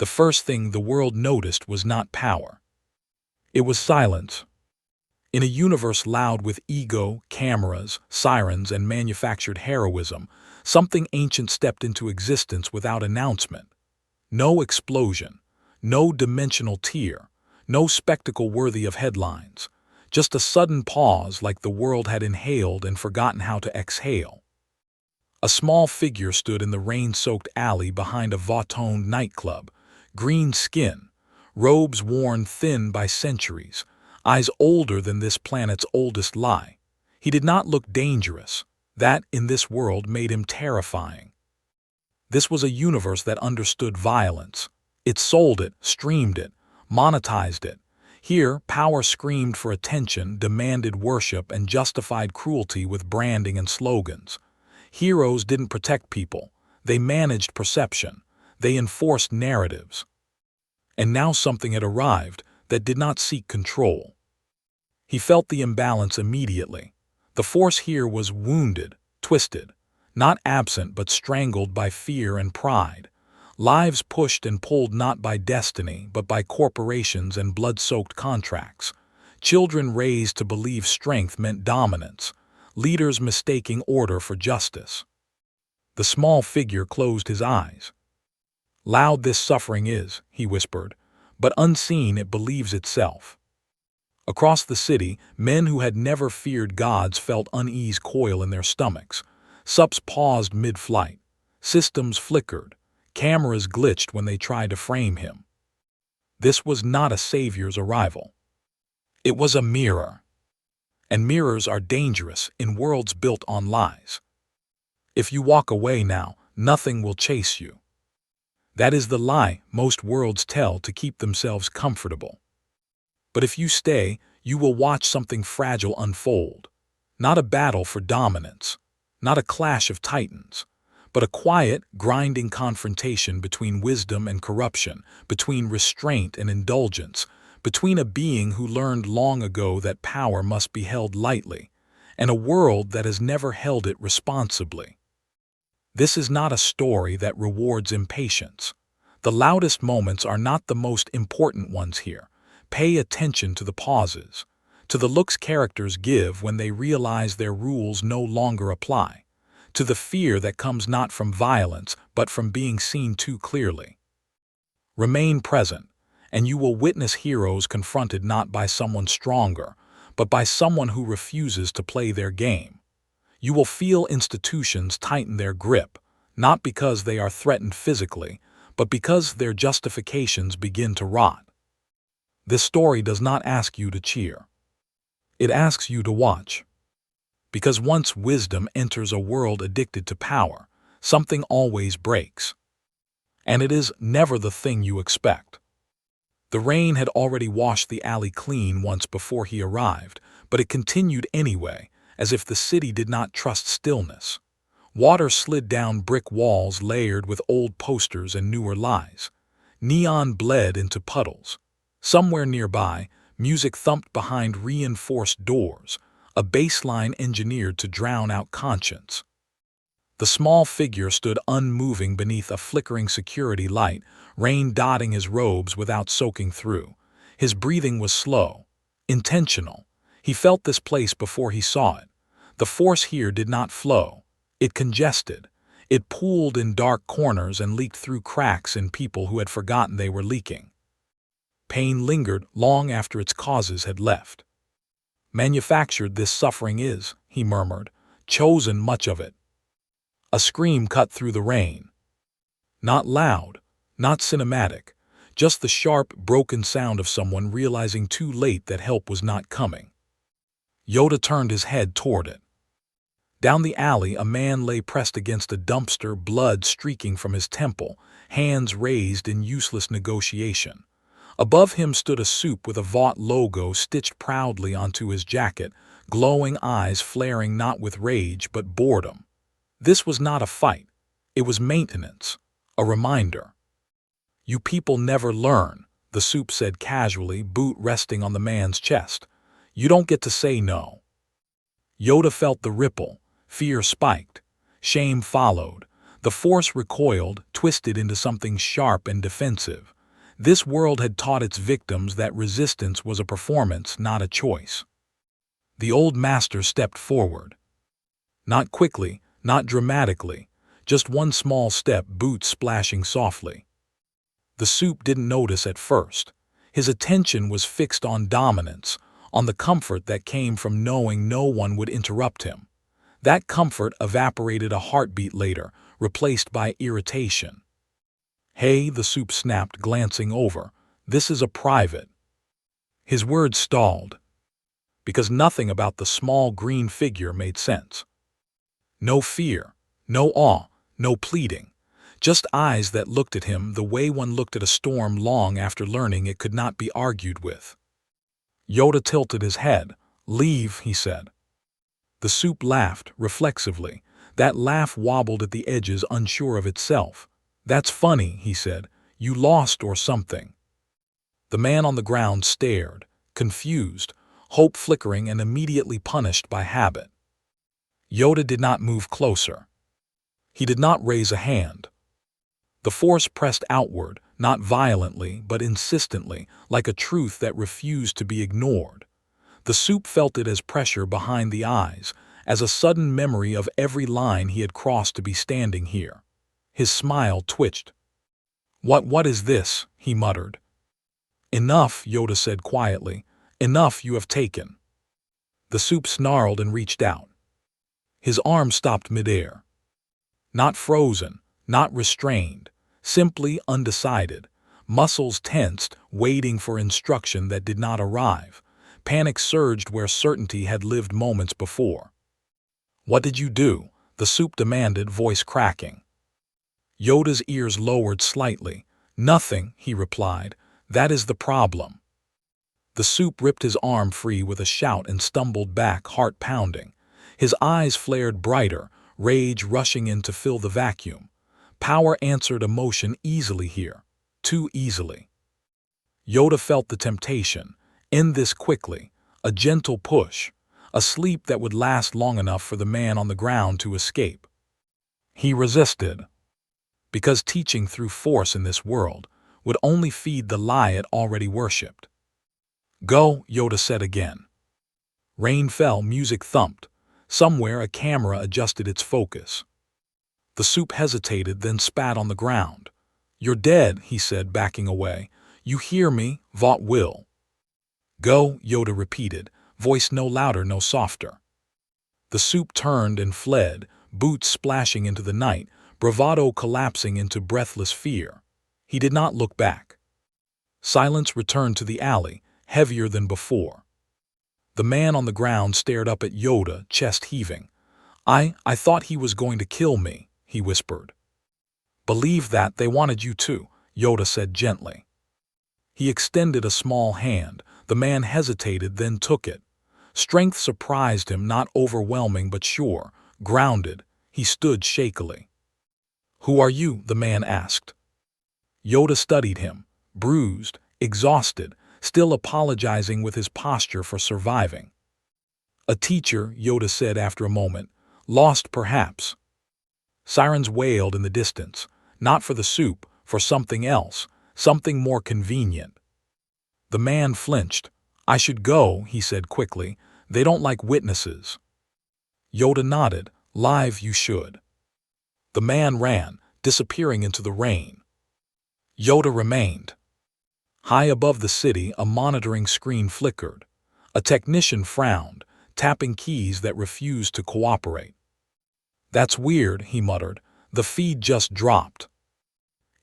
the first thing the world noticed was not power. It was silence. In a universe loud with ego, cameras, sirens, and manufactured heroism, something ancient stepped into existence without announcement. No explosion, no dimensional tear, no spectacle worthy of headlines. Just a sudden pause like the world had inhaled and forgotten how to exhale. A small figure stood in the rain-soaked alley behind a vautoned nightclub, green skin, robes worn thin by centuries, eyes older than this planet's oldest lie. He did not look dangerous. That, in this world, made him terrifying. This was a universe that understood violence. It sold it, streamed it, monetized it. Here, power screamed for attention, demanded worship, and justified cruelty with branding and slogans. Heroes didn't protect people. They managed perception. They enforced narratives. And now something had arrived that did not seek control. He felt the imbalance immediately. The force here was wounded, twisted, not absent but strangled by fear and pride. Lives pushed and pulled not by destiny but by corporations and blood-soaked contracts. Children raised to believe strength meant dominance. Leaders mistaking order for justice. The small figure closed his eyes. "Loud this suffering is," he whispered, "but unseen it believes itself." Across the city, men who had never feared gods felt unease coil in their stomachs. Subs paused mid-flight. Systems flickered. Cameras glitched when they tried to frame him. This was not a savior's arrival. It was a mirror. And mirrors are dangerous in worlds built on lies. If you walk away now, nothing will chase you. That is the lie most worlds tell to keep themselves comfortable. But if you stay, you will watch something fragile unfold. Not a battle for dominance, not a clash of titans, but a quiet, grinding confrontation between wisdom and corruption, between restraint and indulgence, between a being who learned long ago that power must be held lightly, and a world that has never held it responsibly. This is not a story that rewards impatience. The loudest moments are not the most important ones here. Pay attention to the pauses, to the looks characters give when they realize their rules no longer apply, to the fear that comes not from violence but from being seen too clearly. Remain present, and you will witness heroes confronted not by someone stronger, but by someone who refuses to play their game. You will feel institutions tighten their grip, not because they are threatened physically, but because their justifications begin to rot. This story does not ask you to cheer. It asks you to watch. Because once wisdom enters a world addicted to power, something always breaks. And it is never the thing you expect. The rain had already washed the alley clean once before he arrived, but it continued anyway, as if the city did not trust stillness. Water slid down brick walls layered with old posters and newer lies. Neon bled into puddles. Somewhere nearby, music thumped behind reinforced doors, a bass line engineered to drown out conscience. The small figure stood unmoving beneath a flickering security light, rain dotting his robes without soaking through. His breathing was slow, intentional. He felt this place before he saw it. The force here did not flow. It congested. It pooled in dark corners and leaked through cracks in people who had forgotten they were leaking. Pain lingered long after its causes had left. "Manufactured this suffering is," he murmured, "chosen much of it." A scream cut through the rain. Not loud, not cinematic, just the sharp, broken sound of someone realizing too late that help was not coming. Yoda turned his head toward it. Down the alley, a man lay pressed against a dumpster, blood streaking from his temple, hands raised in useless negotiation. Above him stood a soup with a Vought logo stitched proudly onto his jacket, glowing eyes flaring not with rage but boredom. This was not a fight. It was maintenance, a reminder. "You people never learn," the soup said casually, boot resting on the man's chest. "You don't get to say no." Yoda felt the ripple. Fear spiked. Shame followed. The force recoiled, twisted into something sharp and defensive. This world had taught its victims that resistance was a performance, not a choice. The old master stepped forward. Not quickly, not dramatically, just one small step, boots splashing softly. The soup didn't notice at first. His attention was fixed on dominance, on the comfort that came from knowing no one would interrupt him. That comfort evaporated a heartbeat later, replaced by irritation. "Hey," the soup snapped, glancing over. "This is a private." His words stalled, because nothing about the small green figure made sense. No fear, no awe, no pleading. Just eyes that looked at him the way one looked at a storm long after learning it could not be argued with. Yoda tilted his head. "Leave," he said. The soup laughed, reflexively. That laugh wobbled at the edges, unsure of itself. "That's funny," he said. "You lost or something." The man on the ground stared, confused, hope flickering and immediately punished by habit. Yoda did not move closer. He did not raise a hand. The force pressed outward, not violently, but insistently, like a truth that refused to be ignored. The soup felt it as pressure behind the eyes, as a sudden memory of every line he had crossed to be standing here. His smile twitched. What is this?" he muttered. "Enough," Yoda said quietly. "Enough you have taken." The soup snarled and reached out. His arm stopped midair. Not frozen, not restrained, simply undecided. Muscles tensed, waiting for instruction that did not arrive. Panic surged where certainty had lived moments before. "What did you do?" the soup demanded, voice cracking. Yoda's ears lowered slightly. "Nothing," he replied. "That is the problem." The soup ripped his arm free with a shout and stumbled back, heart pounding. His eyes flared brighter, rage rushing in to fill the vacuum. Power answered emotion easily here, too easily. Yoda felt the temptation. End this quickly, a gentle push, a sleep that would last long enough for the man on the ground to escape. He resisted, because teaching through force in this world would only feed the lie it already worshipped. "Go," Yoda said again. Rain fell, music thumped. Somewhere a camera adjusted its focus. The soup hesitated, then spat on the ground. "You're dead," he said, backing away. "You hear me, Vought will." "Go," Yoda repeated, voice no louder, no softer. The soup turned and fled, boots splashing into the night, bravado collapsing into breathless fear. He did not look back. Silence returned to the alley, heavier than before. The man on the ground stared up at Yoda, chest heaving. I thought he was going to kill me," he whispered. "Believe that, they wanted you to," Yoda said gently. He extended a small hand. The man hesitated, then took it. Strength surprised him, not overwhelming but sure, grounded. He stood shakily. "Who are you?" the man asked. Yoda studied him, bruised, exhausted, still apologizing with his posture for surviving. "A teacher," Yoda said after a moment. "Lost, perhaps." Sirens wailed in the distance, not for the soup, for something else, something more convenient. The man flinched. "I should go," he said quickly. "They don't like witnesses." Yoda nodded. "Live you should." The man ran, disappearing into the rain. Yoda remained. High above the city, a monitoring screen flickered. A technician frowned, tapping keys that refused to cooperate. "That's weird," he muttered. "The feed just dropped."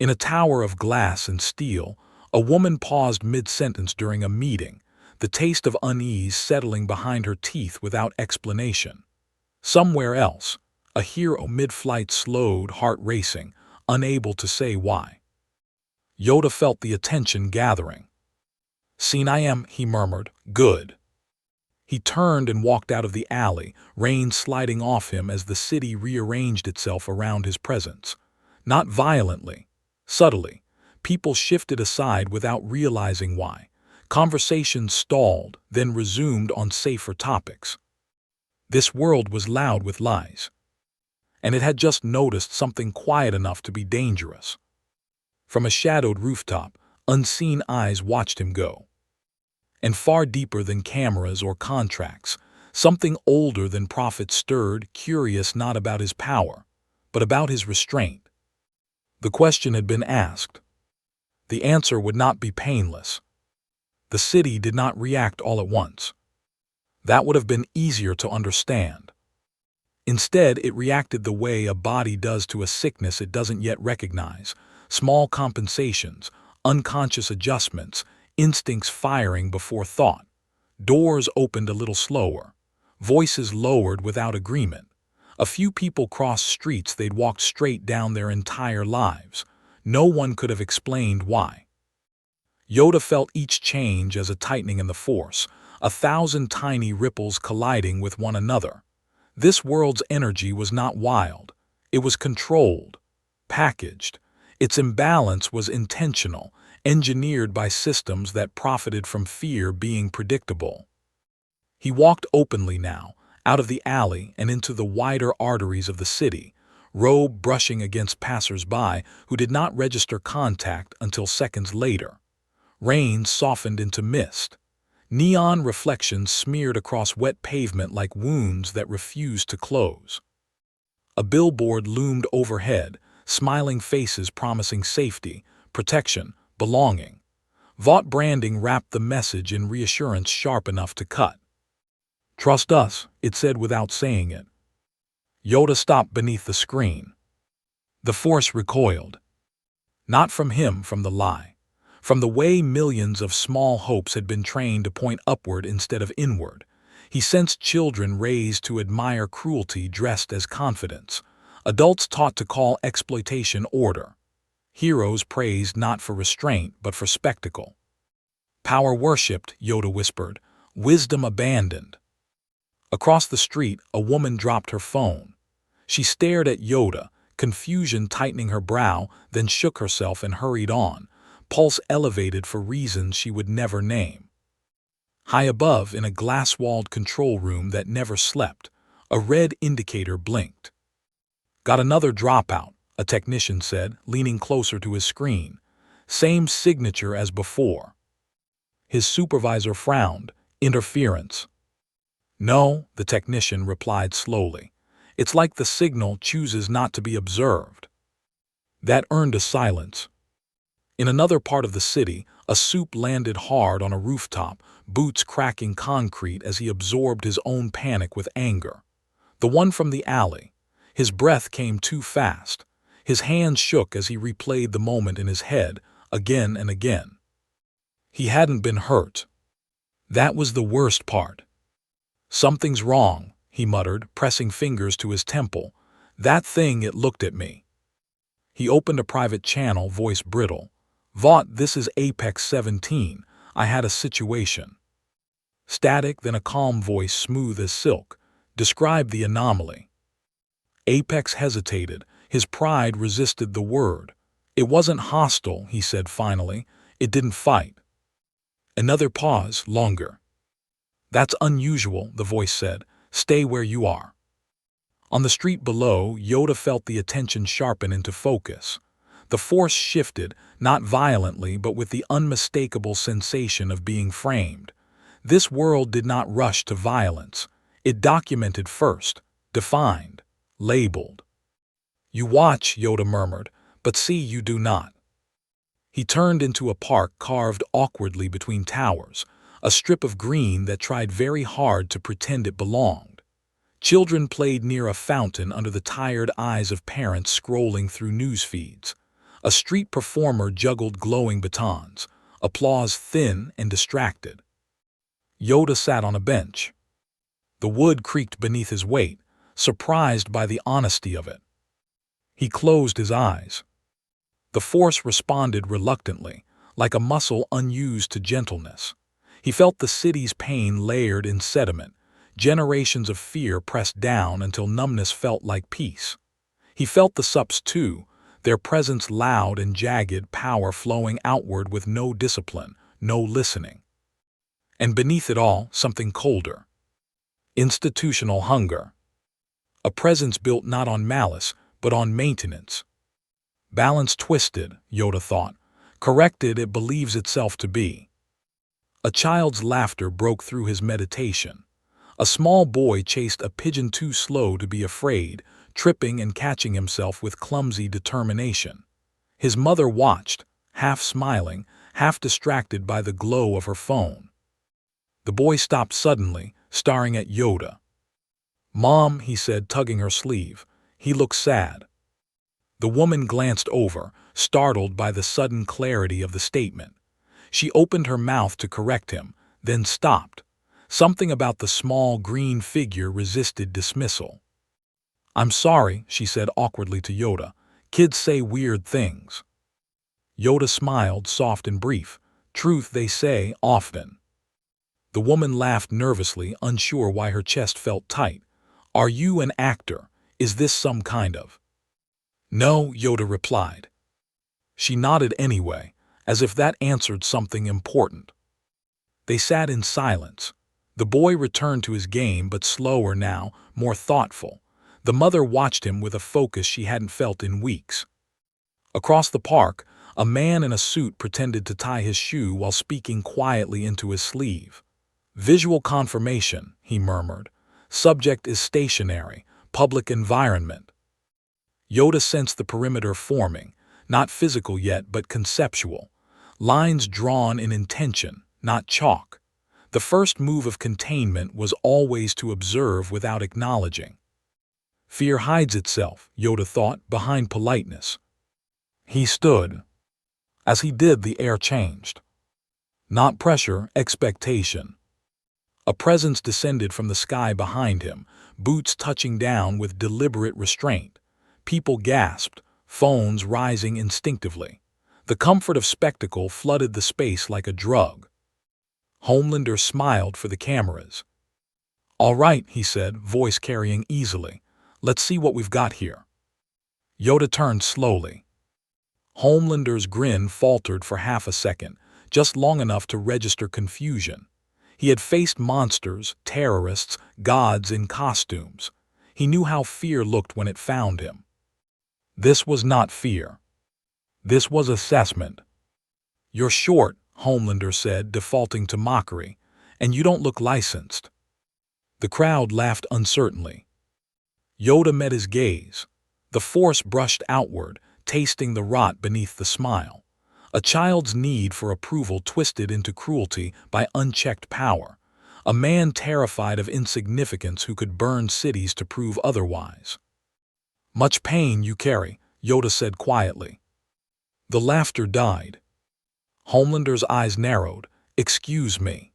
In a tower of glass and steel, a woman paused mid-sentence during a meeting, the taste of unease settling behind her teeth without explanation. Somewhere else, a hero mid-flight slowed, heart racing, unable to say why. Yoda felt the attention gathering. "Seen I am," he murmured. "Good." He turned and walked out of the alley, rain sliding off him as the city rearranged itself around his presence. Not violently, subtly. People shifted aside without realizing why. Conversations stalled, then resumed on safer topics. This world was loud with lies. and it had just noticed something quiet enough to be dangerous. From a shadowed rooftop, unseen eyes watched him go. And far deeper than cameras or contracts, something older than Prophet stirred, curious not about his power, but about his restraint. The question had been asked. The answer would not be painless. The city did not react all at once. That would have been easier to understand. Instead, it reacted the way a body does to a sickness it doesn't yet recognize: small compensations, unconscious adjustments, instincts firing before thought. Doors opened a little slower. Voices lowered without agreement. A few people crossed streets they'd walked straight down their entire lives. No one could have explained why. Yoda felt each change as a tightening in the force, 1,000 tiny ripples colliding with one another. This world's energy was not wild. It was controlled, packaged. Its imbalance was intentional, engineered by systems that profited from fear being predictable. He walked openly now, out of the alley and into the wider arteries of the city, robe brushing against passers-by who did not register contact until seconds later. Rain softened into mist. Neon reflections smeared across wet pavement like wounds that refused to close. A billboard loomed overhead, smiling faces promising safety, protection, belonging. Vought branding wrapped the message in reassurance sharp enough to cut. "Trust us," it said without saying it. Yoda stopped beneath the screen. The force recoiled. Not from him, from the lie. From the way millions of small hopes had been trained to point upward instead of inward. He sensed children raised to admire cruelty dressed as confidence. Adults taught to call exploitation order. Heroes praised not for restraint but for spectacle. Power worshipped, Yoda whispered. Wisdom abandoned. Across the street, a woman dropped her phone. She stared at Yoda, confusion tightening her brow, then shook herself and hurried on, pulse elevated for reasons she would never name. High above, in a glass-walled control room that never slept, a red indicator blinked. "Got another dropout," a technician said, leaning closer to his screen. "Same signature as before." His supervisor frowned. "Interference." "No," the technician replied slowly. "It's like the signal chooses not to be observed." That earned a silence. In another part of the city, a soup landed hard on a rooftop, boots cracking concrete as he absorbed his own panic with anger. The one from the alley. His breath came too fast. His hands shook as he replayed the moment in his head, again and again. He hadn't been hurt. That was the worst part. "Something's wrong," he muttered, pressing fingers to his temple. "That thing, it looked at me." He opened a private channel, voice brittle. "Vought, this is Apex 17. I had a situation." Static, then a calm voice smooth as silk. "Describe the anomaly." Apex hesitated. His pride resisted the word. "It wasn't hostile," he said finally. "It didn't fight." Another pause, longer. "That's unusual," the voice said. "Stay where you are." On the street below, Yoda felt the attention sharpen into focus. The force shifted, not violently but with the unmistakable sensation of being framed. This world did not rush to violence. It documented first, defined, labeled. "You watch," Yoda murmured, "but see you do not." He turned into a park carved awkwardly between towers, a strip of green that tried very hard to pretend it belonged. Children played near a fountain under the tired eyes of parents scrolling through news feeds. A street performer juggled glowing batons, applause thin and distracted. Yoda sat on a bench. The wood creaked beneath his weight, surprised by the honesty of it. He closed his eyes. The force responded reluctantly, like a muscle unused to gentleness. He felt the city's pain layered in sediment, generations of fear pressed down until numbness felt like peace. He felt the sups too, their presence loud and jagged, power flowing outward with no discipline, no listening. And beneath it all, something colder. Institutional hunger. A presence built not on malice, but on maintenance. Balance twisted, Yoda thought. Corrected it believes itself to be. A child's laughter broke through his meditation. A small boy chased a pigeon too slow to be afraid, tripping and catching himself with clumsy determination. His mother watched, half smiling, half distracted by the glow of her phone. The boy stopped suddenly, staring at Yoda. "Mom," he said, tugging her sleeve. He looked sad. The woman glanced over, startled by the sudden clarity of the statement. She opened her mouth to correct him, then stopped. Something about the small green figure resisted dismissal. "I'm sorry," she said awkwardly to Yoda. "Kids say weird things." Yoda smiled, soft and brief. "Truth, they say, often." The woman laughed nervously, unsure why her chest felt tight. "Are you an actor? Is this some kind of—" "No," Yoda replied. She nodded anyway, as if that answered something important. They sat in silence. The boy returned to his game, but slower now, more thoughtful. The mother watched him with a focus she hadn't felt in weeks. Across the park, a man in a suit pretended to tie his shoe while speaking quietly into his sleeve. "Visual confirmation," he murmured. "Subject is stationary, public environment." Yoda sensed the perimeter forming, not physical yet but conceptual. Lines drawn in intention, not chalk. The first move of containment was always to observe without acknowledging. Fear hides itself, Yoda thought, behind politeness. He stood. As he did, the air changed. Not pressure, expectation. A presence descended from the sky behind him, boots touching down with deliberate restraint. People gasped, phones rising instinctively. The comfort of spectacle flooded the space like a drug. Homelander smiled for the cameras. "All right," he said, voice carrying easily. "Let's see what we've got here." Yoda turned slowly. Homelander's grin faltered for half a second, just long enough to register confusion. He had faced monsters, terrorists, gods in costumes. He knew how fear looked when it found him. This was not fear. This was assessment. "You're short," Homelander said, defaulting to mockery, "and you don't look licensed." The crowd laughed uncertainly. Yoda met his gaze. The force brushed outward, tasting the rot beneath the smile. A child's need for approval twisted into cruelty by unchecked power. A man terrified of insignificance who could burn cities to prove otherwise. "Much pain you carry," Yoda said quietly. The laughter died. Homelander's eyes narrowed. "Excuse me."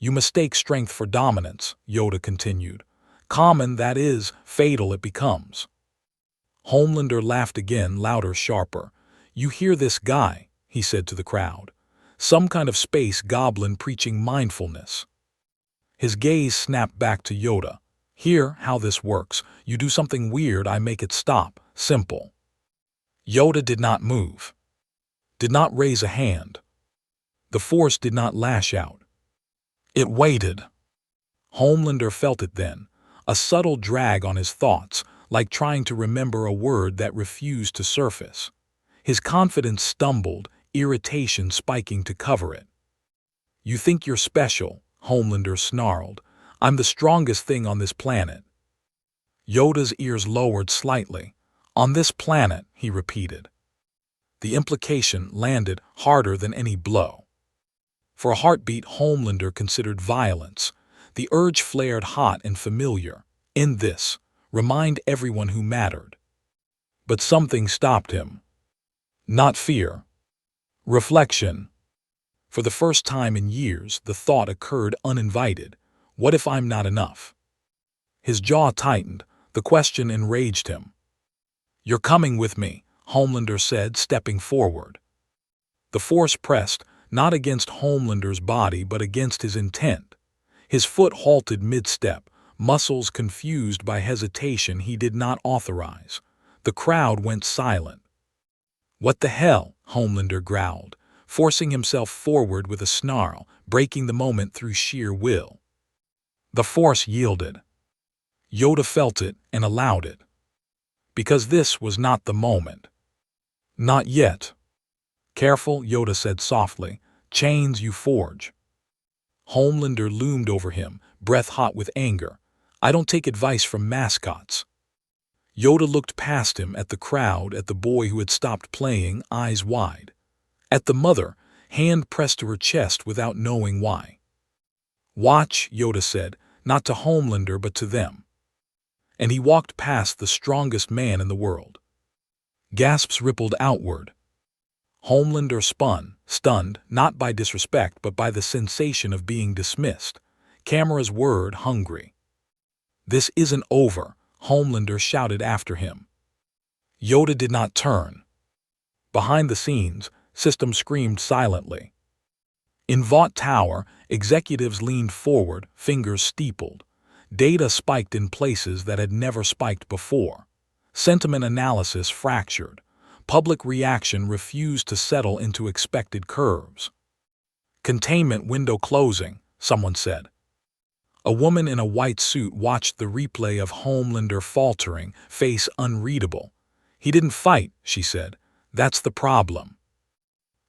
"You mistake strength for dominance," Yoda continued. "Common, that is, fatal it becomes." Homelander laughed again, louder, sharper. "You hear this guy," he said to the crowd. "Some kind of space goblin preaching mindfulness." His gaze snapped back to Yoda. "Here, how this works. You do something weird, I make it stop. Simple." Yoda did not move. Did not raise a hand. The force did not lash out. It waited. Homelander felt it then, a subtle drag on his thoughts, like trying to remember a word that refused to surface. His confidence stumbled, irritation spiking to cover it. "You think you're special," Homelander snarled. "I'm the strongest thing on this planet." Yoda's ears lowered slightly. "On this planet," he repeated. The implication landed harder than any blow. For a heartbeat, Homelander considered violence. The urge flared hot and familiar. In this, remind everyone who mattered. But something stopped him. Not fear. Reflection. For the first time in years, the thought occurred uninvited. What if I'm not enough? His jaw tightened. The question enraged him. "You're coming with me," Homelander said, stepping forward. The force pressed, not against Homelander's body but against his intent. His foot halted mid-step, muscles confused by hesitation he did not authorize. The crowd went silent. "What the hell?" Homelander growled, forcing himself forward with a snarl, breaking the moment through sheer will. The force yielded. Yoda felt it and allowed it. Because this was not the moment. Not yet. Careful, Yoda said softly. Chains you forge. Homelander loomed over him, breath hot with anger. I don't take advice from mascots. Yoda looked past him at the crowd, at the boy who had stopped playing, eyes wide. At the mother, hand pressed to her chest without knowing why. Watch, Yoda said, not to Homelander but to them. And he walked past the strongest man in the world. Gasps rippled outward. Homelander spun, stunned, not by disrespect but by the sensation of being dismissed. Camera's word hungry. This isn't over, Homelander shouted after him. Yoda did not turn. Behind the scenes, System screamed silently. In Vought Tower, executives leaned forward, fingers steepled. Data spiked in places that had never spiked before. Sentiment analysis fractured. Public reaction refused to settle into expected curves. Containment window closing, someone said. A woman in a white suit watched the replay of Homelander faltering, face unreadable. He didn't fight, she said. That's the problem.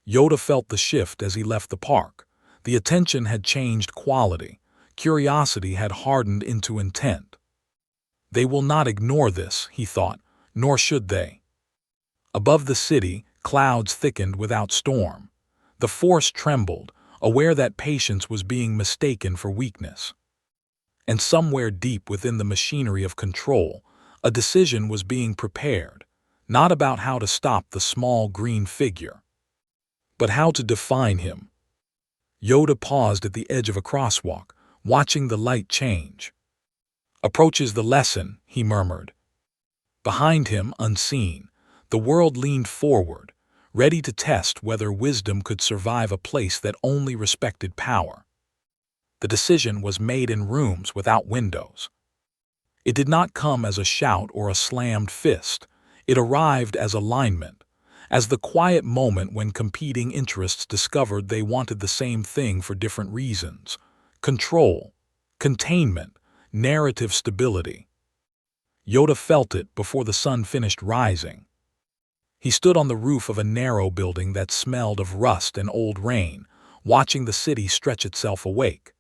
Yoda felt the shift as he left the park. The attention had changed quality. Curiosity had hardened into intent. They will not ignore this, he thought, nor should they. Above the city, clouds thickened without storm. The force trembled, aware that patience was being mistaken for weakness. And somewhere deep within the machinery of control, a decision was being prepared, not about how to stop the small green figure, but how to define him. Yoda paused at the edge of a crosswalk, watching the light change. Approaches the lesson, he murmured. Behind him, unseen, the world leaned forward, ready to test whether wisdom could survive a place that only respected power. The decision was made in rooms without windows. It did not come as a shout or a slammed fist. It arrived as alignment, as the quiet moment when competing interests discovered they wanted the same thing for different reasons: control, containment, narrative stability. Yoda felt it before the sun finished rising. He stood on the roof of a narrow building that smelled of rust and old rain, watching the city stretch itself awake.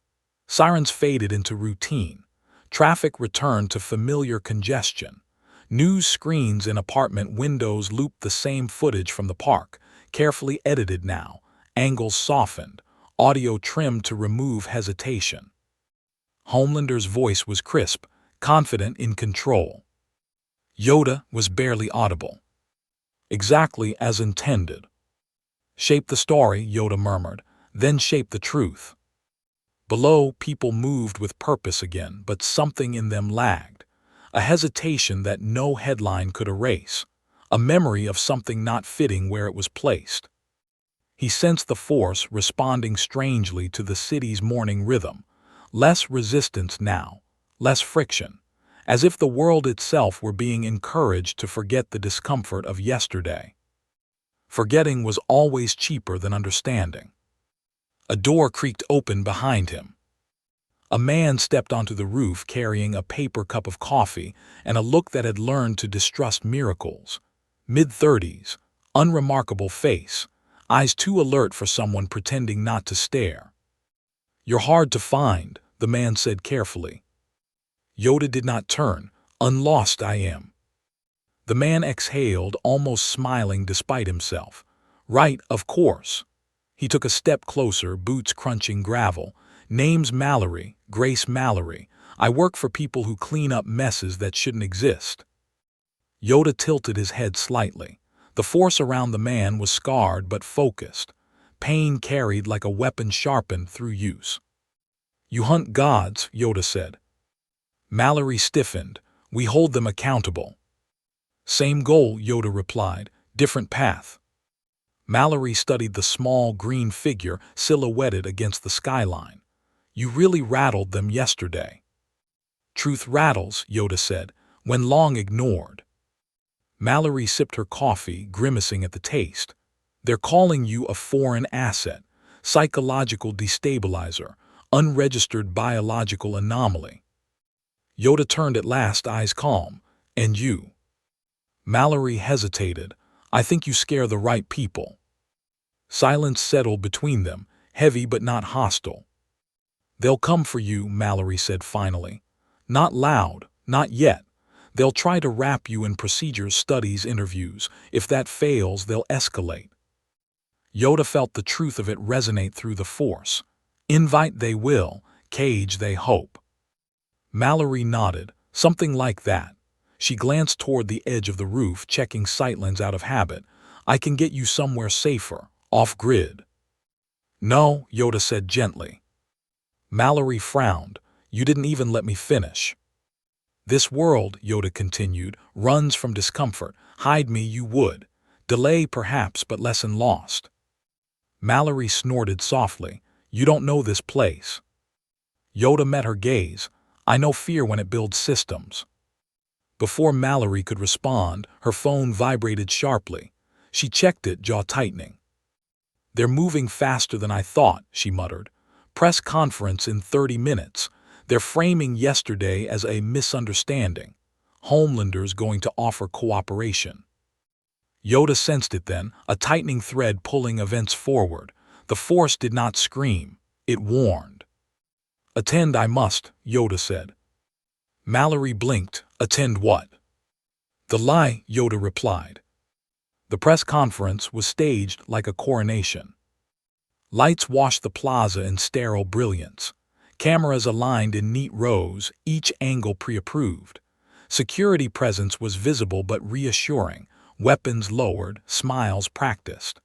Sirens faded into routine. Traffic returned to familiar congestion. News screens in apartment windows looped the same footage from the park, carefully edited now, angles softened, audio trimmed to remove hesitation. Homelander's voice was crisp, confident in control. Yoda was barely audible. Exactly as intended. Shape the story, Yoda murmured, then shape the truth. Below, people moved with purpose again, but something in them lagged. A hesitation that no headline could erase. A memory of something not fitting where it was placed. He sensed the force responding strangely to the city's morning rhythm. Less resistance now, less friction. As if the world itself were being encouraged to forget the discomfort of yesterday. Forgetting was always cheaper than understanding. A door creaked open behind him. A man stepped onto the roof carrying a paper cup of coffee and a look that had learned to distrust miracles. Mid-30s, unremarkable face, eyes too alert for someone pretending not to stare. "You're hard to find," the man said carefully. Yoda did not turn. "Unlost I am." The man exhaled, almost smiling despite himself. "Right, of course." He took a step closer, boots crunching gravel. "Name's Mallory, Grace Mallory. I work for people who clean up messes that shouldn't exist." Yoda tilted his head slightly. The force around the man was scarred but focused. Pain carried like a weapon sharpened through use. "You hunt gods," Yoda said. Mallory stiffened. "We hold them accountable." "Same goal," Yoda replied. "Different path." Mallory studied the small green figure silhouetted against the skyline. "You really rattled them yesterday." "Truth rattles," Yoda said, "when long ignored." Mallory sipped her coffee, grimacing at the taste. "They're calling you a foreign asset, psychological destabilizer, unregistered biological anomaly." Yoda turned at last, eyes calm. And you? Mallory hesitated. I think you scare the right people. Silence settled between them, heavy but not hostile. They'll come for you, Mallory said finally. Not loud, not yet. They'll try to wrap you in procedures, studies, interviews. If that fails, they'll escalate. Yoda felt the truth of it resonate through the Force. Invite they will, cage they hope. Mallory nodded, something like that. She glanced toward the edge of the roof, checking sightlines out of habit. I can get you somewhere safer, off-grid. No, Yoda said gently. Mallory frowned. You didn't even let me finish. This world, Yoda continued, runs from discomfort. Hide me you would. Delay perhaps, but lesson lost. Mallory snorted softly. You don't know this place. Yoda met her gaze. I know fear when it builds systems. Before Mallory could respond, her phone vibrated sharply. She checked it, jaw tightening. They're moving faster than I thought, she muttered. Press conference in 30 minutes. They're framing yesterday as a misunderstanding. Homelander's going to offer cooperation. Yoda sensed it then, a tightening thread pulling events forward. The Force did not scream. It warned. Attend I must, Yoda said. Mallory blinked. Attend what? The lie, Yoda replied. The press conference was staged like a coronation. Lights washed the plaza in sterile brilliance. Cameras aligned in neat rows, each angle pre-approved. Security presence was visible but reassuring, weapons lowered, smiles practiced.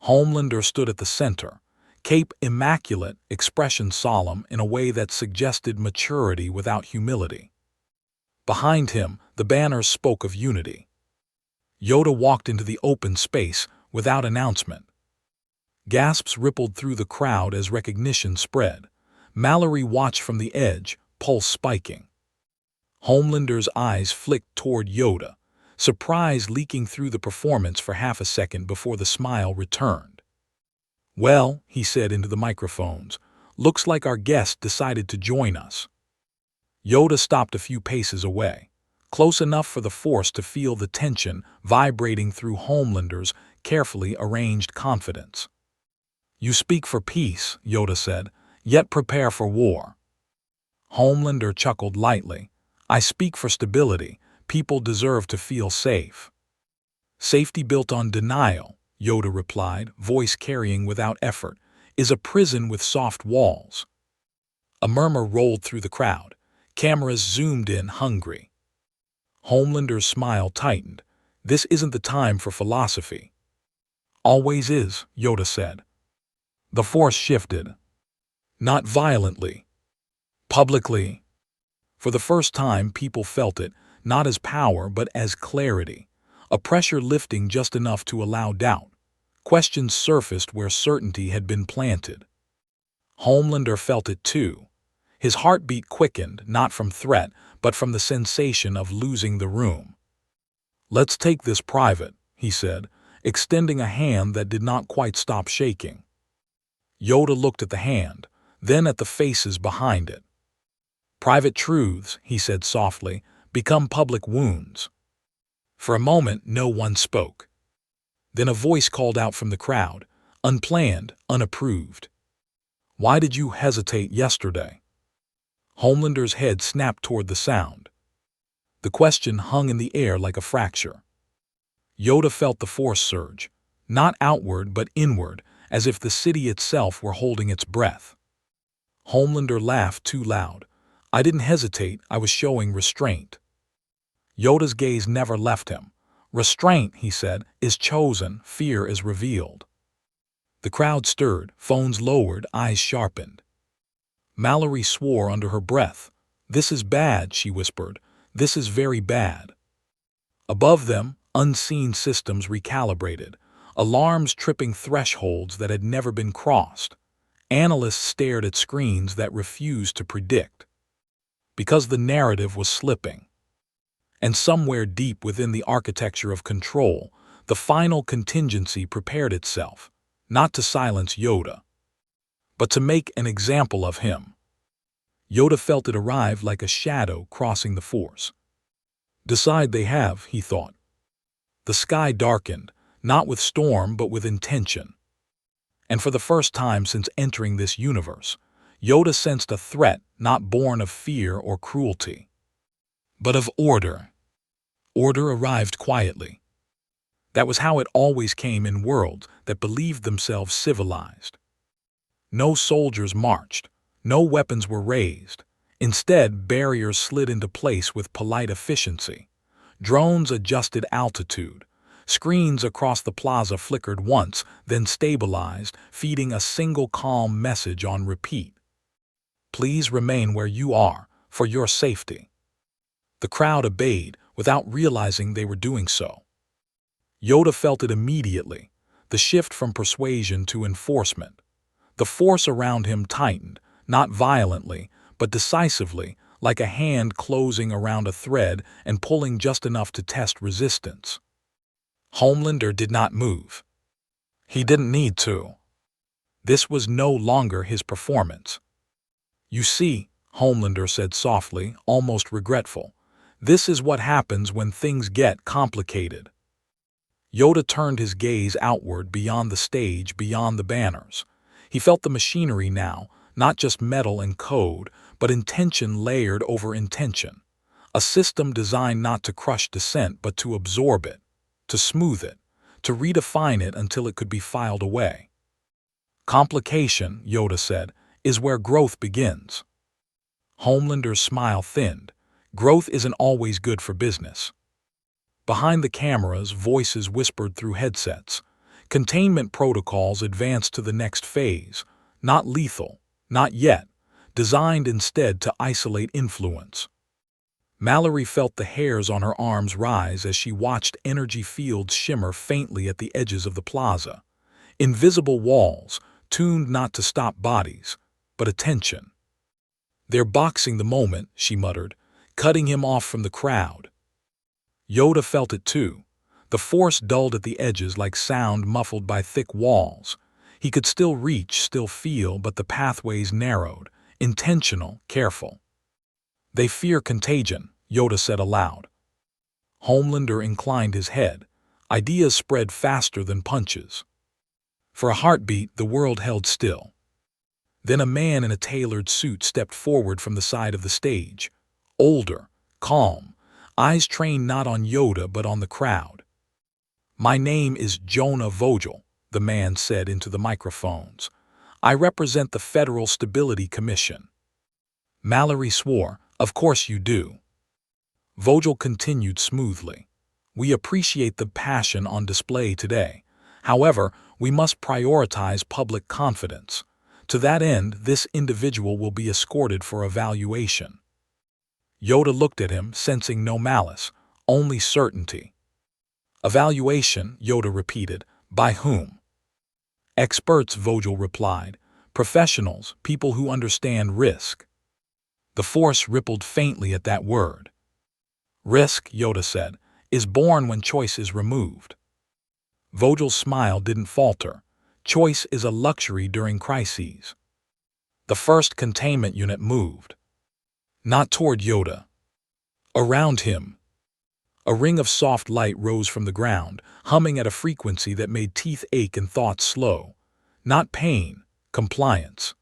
Homelander stood at the center, cape immaculate, expression solemn in a way that suggested maturity without humility. Behind him, the banners spoke of unity. Yoda walked into the open space without announcement. Gasps rippled through the crowd as recognition spread. Mallory watched from the edge, pulse spiking. Homelander's eyes flicked toward Yoda, surprise leaking through the performance for half a second before the smile returned. Well, he said into the microphones, looks like our guest decided to join us. Yoda stopped a few paces away, close enough for the Force to feel the tension vibrating through Homelander's carefully arranged confidence. You speak for peace, Yoda said, yet prepare for war. Homelander chuckled lightly. I speak for stability. People deserve to feel safe. Safety built on denial, Yoda replied, voice carrying without effort, is a prison with soft walls. A murmur rolled through the crowd. Cameras zoomed in, hungry. Homelander's smile tightened. This isn't the time for philosophy. Always is, Yoda said. The Force shifted. Not violently. Publicly. For the first time, people felt it, not as power but as clarity. A pressure lifting just enough to allow doubt. Questions surfaced where certainty had been planted. Homelander felt it too. His heartbeat quickened, not from threat, but from the sensation of losing the room. Let's take this private, he said, extending a hand that did not quite stop shaking. Yoda looked at the hand, then at the faces behind it. Private truths, he said softly, become public wounds. For a moment, no one spoke. Then a voice called out from the crowd, unplanned, unapproved. Why did you hesitate yesterday? Homelander's head snapped toward the sound. The question hung in the air like a fracture. Yoda felt the Force surge, not outward but inward, as if the city itself were holding its breath. Homelander laughed too loud. I didn't hesitate, I was showing restraint. Yoda's gaze never left him. Restraint, he said, is chosen, fear is revealed. The crowd stirred, phones lowered, eyes sharpened. Mallory swore under her breath. This is bad, she whispered. This is very bad. Above them, unseen systems recalibrated, alarms tripping thresholds that had never been crossed. Analysts stared at screens that refused to predict. Because the narrative was slipping. And somewhere deep within the architecture of control, the final contingency prepared itself, not to silence Yoda, but to make an example of him. Yoda felt it arrive like a shadow crossing the force. Decide they have, he thought. The sky darkened, not with storm but with intention. And for the first time since entering this universe, Yoda sensed a threat not born of fear or cruelty, but of order. Order arrived quietly. That was how it always came in worlds that believed themselves civilized. No soldiers marched, no weapons were raised. Instead, barriers slid into place with polite efficiency. Drones adjusted altitude. Screens across the plaza flickered once, then stabilized, feeding a single calm message on repeat. Please remain where you are, for your safety. The crowd obeyed, without realizing they were doing so. Yoda felt it immediately, the shift from persuasion to enforcement. The force around him tightened, not violently, but decisively, like a hand closing around a thread and pulling just enough to test resistance. Homelander did not move. He didn't need to. This was no longer his performance. You see, Homelander said softly, almost regretful, this is what happens when things get complicated. Yoda turned his gaze outward beyond the stage, beyond the banners. He felt the machinery now, not just metal and code, but intention layered over intention. A system designed not to crush dissent but to absorb it, to smooth it, to redefine it until it could be filed away. Complication, Yoda said, is where growth begins. Homelander's smile thinned. Growth isn't always good for business. Behind the cameras, voices whispered through headsets. Containment protocols advanced to the next phase. Not lethal, not yet, designed instead to isolate influence. Mallory felt the hairs on her arms rise as she watched energy fields shimmer faintly at the edges of the plaza. Invisible walls, tuned not to stop bodies, but attention. They're boxing the moment, she muttered, cutting him off from the crowd. Yoda felt it too. The force dulled at the edges like sound muffled by thick walls. He could still reach, still feel, but the pathways narrowed, intentional, careful. They fear contagion, Yoda said aloud. Homelander inclined his head. Ideas spread faster than punches. For a heartbeat, the world held still. Then a man in a tailored suit stepped forward from the side of the stage. Older, calm, eyes trained not on Yoda but on the crowd. My name is Jonah Vogel, the man said into the microphones. I represent the Federal Stability Commission. Mallory swore, of course you do. Vogel continued smoothly. We appreciate the passion on display today. However, we must prioritize public confidence. To that end, this individual will be escorted for evaluation. Yoda looked at him, sensing no malice, only certainty. Evaluation, Yoda repeated. By whom? Experts, Vogel replied. Professionals, people who understand risk. The force rippled faintly at that word. Risk, Yoda said, is born when choice is removed. Vogel's smile didn't falter. Choice is a luxury during crises. The first containment unit moved. Not toward Yoda. Around him. A ring of soft light rose from the ground, humming at a frequency that made teeth ache and thoughts slow. Not pain, compliance.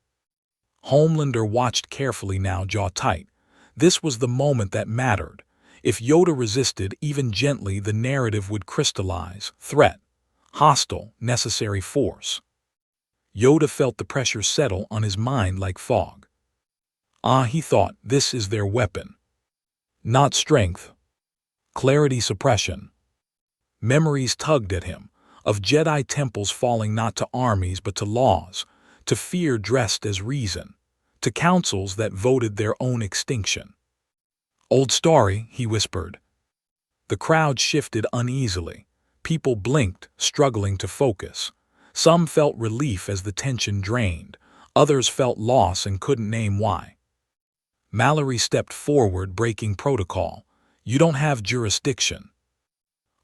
Homelander watched carefully now, jaw tight. This was the moment that mattered. If Yoda resisted, even gently, the narrative would crystallize. Threat. Hostile, necessary force. Yoda felt the pressure settle on his mind like fog. Ah, he thought, this is their weapon. Not strength. Clarity suppression. Memories tugged at him, of Jedi temples falling not to armies but to laws, to fear dressed as reason, to councils that voted their own extinction. Old story, he whispered. The crowd shifted uneasily. People blinked, struggling to focus. Some felt relief as the tension drained. Others felt loss and couldn't name why. Mallory stepped forward, breaking protocol. You don't have jurisdiction.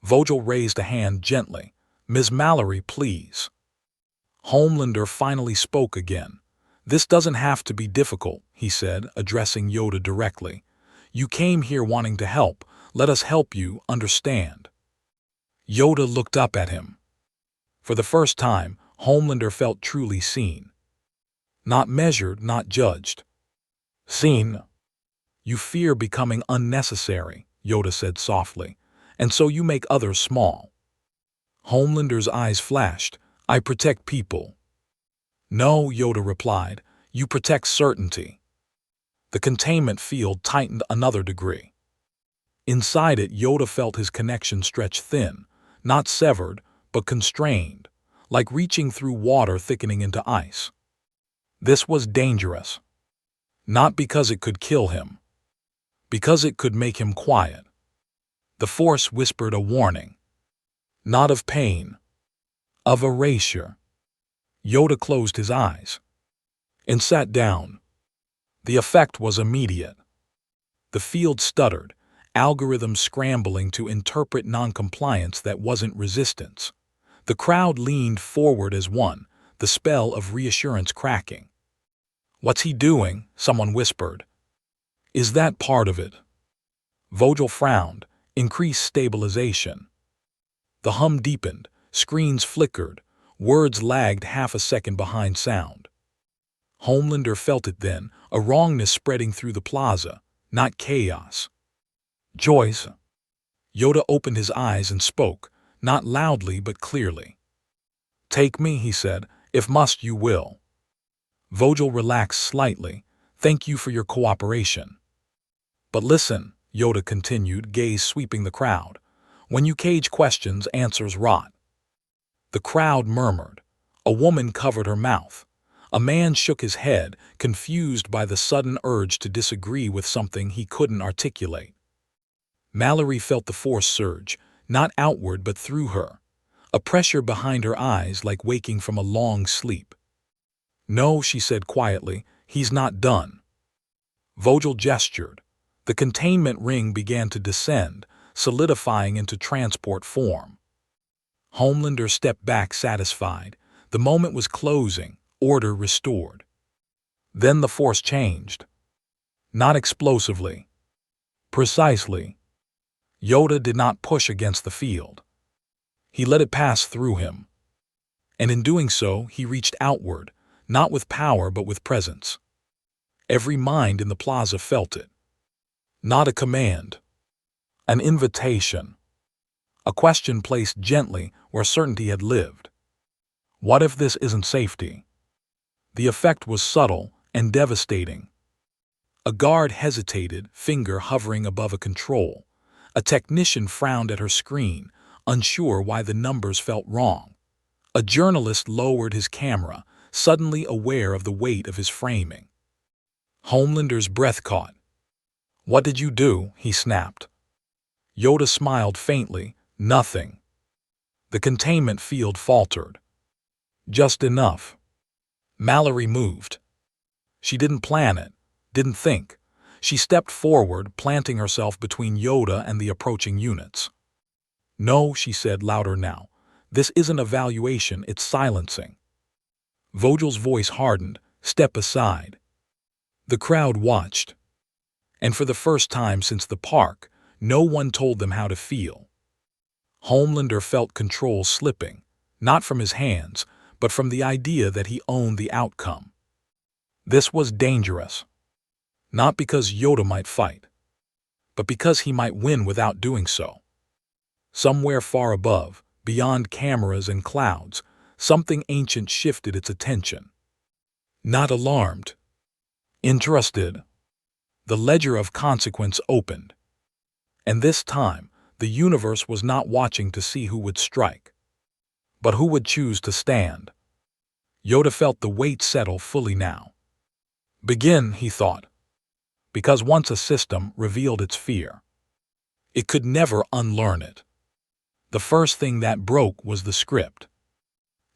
Vogel raised a hand gently. Ms. Mallory, please. Homelander finally spoke again. "This doesn't have to be difficult," he said, addressing Yoda directly. "You came here wanting to help. Let us help you understand." Yoda looked up at him. For the first time, Homelander felt truly seen. Not measured, not judged. "Seen? You fear becoming unnecessary," Yoda said softly, "and so you make others small." Homelander's eyes flashed. "I protect people." "No," Yoda replied, "you protect certainty." The containment field tightened another degree. Inside it, Yoda felt his connection stretch thin, not severed, but constrained, like reaching through water thickening into ice. This was dangerous. Not because it could kill him. Because it could make him quiet. The Force whispered a warning. Not of pain. Of erasure. Yoda closed his eyes. And sat down. The effect was immediate. The field stuttered, algorithms scrambling to interpret noncompliance that wasn't resistance. The crowd leaned forward as one, the spell of reassurance cracking. "What's he doing?" someone whispered. "Is that part of it?" Vogel frowned. "Increased stabilization." The hum deepened, screens flickered, words lagged half a second behind sound. Homelander felt it then, a wrongness spreading through the plaza, not chaos. "Joyce." Yoda opened his eyes and spoke, not loudly but clearly. "Take me," he said. "If must, you will." Vogel relaxed slightly. "Thank you for your cooperation." "But listen," Yoda continued, gaze sweeping the crowd. "When you cage questions, answers rot." The crowd murmured. A woman covered her mouth. A man shook his head, confused by the sudden urge to disagree with something he couldn't articulate. Mallory felt the Force surge, not outward but through her. A pressure behind her eyes like waking from a long sleep. "No," she said quietly, "he's not done." Vogel gestured. The containment ring began to descend, solidifying into transport form. Homelander stepped back satisfied. The moment was closing, order restored. Then the Force changed. Not explosively. Precisely. Yoda did not push against the field. He let it pass through him. And in doing so, he reached outward, not with power but with presence. Every mind in the plaza felt it. Not a command. An invitation. A question placed gently where certainty had lived. What if this isn't safety? The effect was subtle and devastating. A guard hesitated, finger hovering above a control. A technician frowned at her screen, unsure why the numbers felt wrong. A journalist lowered his camera, suddenly aware of the weight of his framing. Homelander's breath caught. "What did you do?" he snapped. Yoda smiled faintly. "Nothing." The containment field faltered. "Just enough." Mallory moved. She didn't plan it, didn't think. She stepped forward, planting herself between Yoda and the approaching units. "No," she said louder now. "This isn't evaluation, it's silencing." Vogel's voice hardened. "Step aside." The crowd watched. And for the first time since the park, no one told them how to feel. Homelander felt control slipping, not from his hands, but from the idea that he owned the outcome. This was dangerous. Not because Yoda might fight, but because he might win without doing so. Somewhere far above, beyond cameras and clouds, something ancient shifted its attention. Not alarmed. Interested. The ledger of consequence opened. And this time, the universe was not watching to see who would strike, but who would choose to stand. Yoda felt the weight settle fully now. Begin, he thought. Because once a system revealed its fear, it could never unlearn it. The first thing that broke was the script.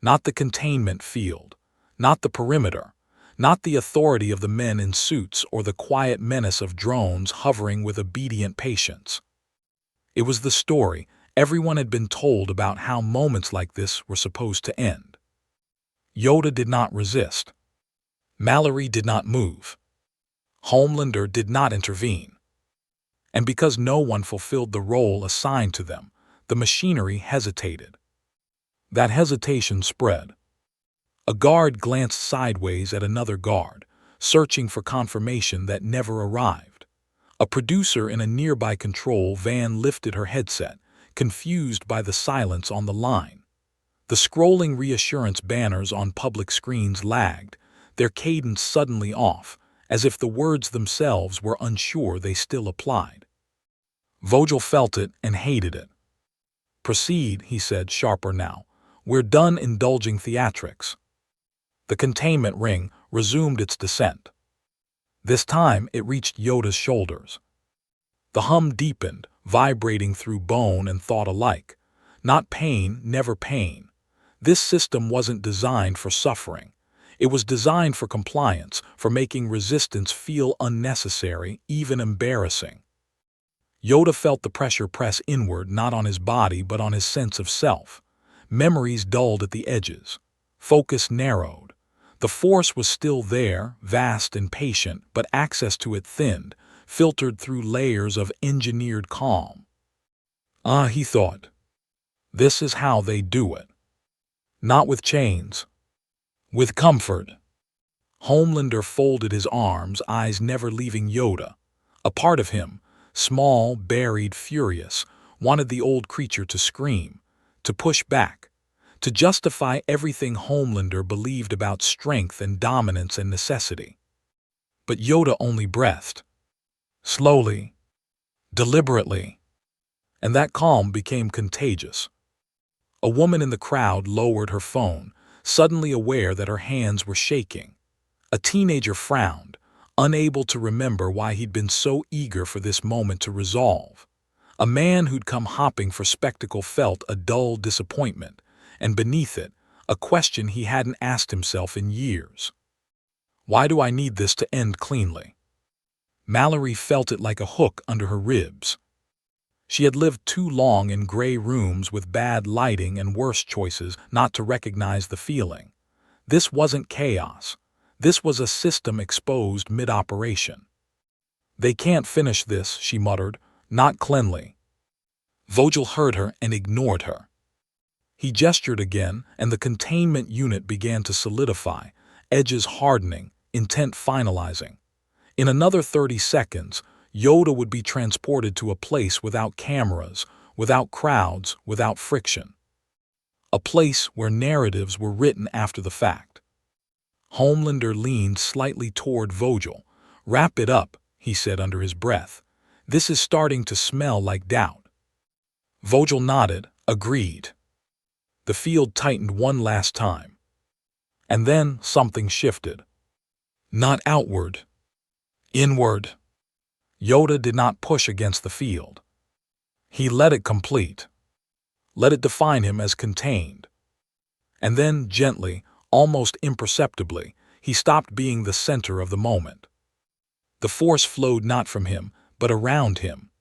Not the containment field, not the perimeter, not the authority of the men in suits or the quiet menace of drones hovering with obedient patience. It was the story everyone had been told about how moments like this were supposed to end. Yoda did not resist. Mallory did not move. Homelander did not intervene. And because no one fulfilled the role assigned to them, the machinery hesitated. That hesitation spread. A guard glanced sideways at another guard, searching for confirmation that never arrived. A producer in a nearby control van lifted her headset, confused by the silence on the line. The scrolling reassurance banners on public screens lagged, their cadence suddenly off, as if the words themselves were unsure they still applied. Vogel felt it and hated it. "Proceed," he said, sharper now. "We're done indulging theatrics." The containment ring resumed its descent. This time it reached Yoda's shoulders. The hum deepened, vibrating through bone and thought alike. Not pain, never pain. This system wasn't designed for suffering. It was designed for compliance, for making resistance feel unnecessary, even embarrassing. Yoda felt the pressure press inward, not on his body but on his sense of self. Memories dulled at the edges. Focus narrowed. The force was still there, vast and patient, but access to it thinned, filtered through layers of engineered calm. "Ah," he thought. "This is how they do it. Not with chains. With comfort." Homelander folded his arms, eyes never leaving Yoda. A part of him, small, buried, furious, wanted the old creature to scream, to push back, to justify everything Homelander believed about strength and dominance and necessity. But Yoda only breathed. Slowly, deliberately. And that calm became contagious. A woman in the crowd lowered her phone, suddenly aware that her hands were shaking. A teenager frowned, unable to remember why he'd been so eager for this moment to resolve. A man who'd come hopping for spectacle felt a dull disappointment, and beneath it, a question he hadn't asked himself in years. Why do I need this to end cleanly? Mallory felt it like a hook under her ribs. She had lived too long in gray rooms with bad lighting and worse choices not to recognize the feeling. This wasn't chaos. This was a system exposed mid-operation. "They can't finish this," she muttered, "not cleanly." Vogel heard her and ignored her. He gestured again, and the containment unit began to solidify, edges hardening, intent finalizing. In another 30 seconds, Yoda would be transported to a place without cameras, without crowds, without friction. A place where narratives were written after the fact. Homelander leaned slightly toward Vogel. "Wrap it up," he said under his breath. "This is starting to smell like doubt." Vogel nodded, agreed. The field tightened one last time. And then something shifted. Not outward. Inward. Yoda did not push against the field. He let it complete. Let it define him as contained. And then, gently, almost imperceptibly, he stopped being the center of the moment. The force flowed not from him, but around him.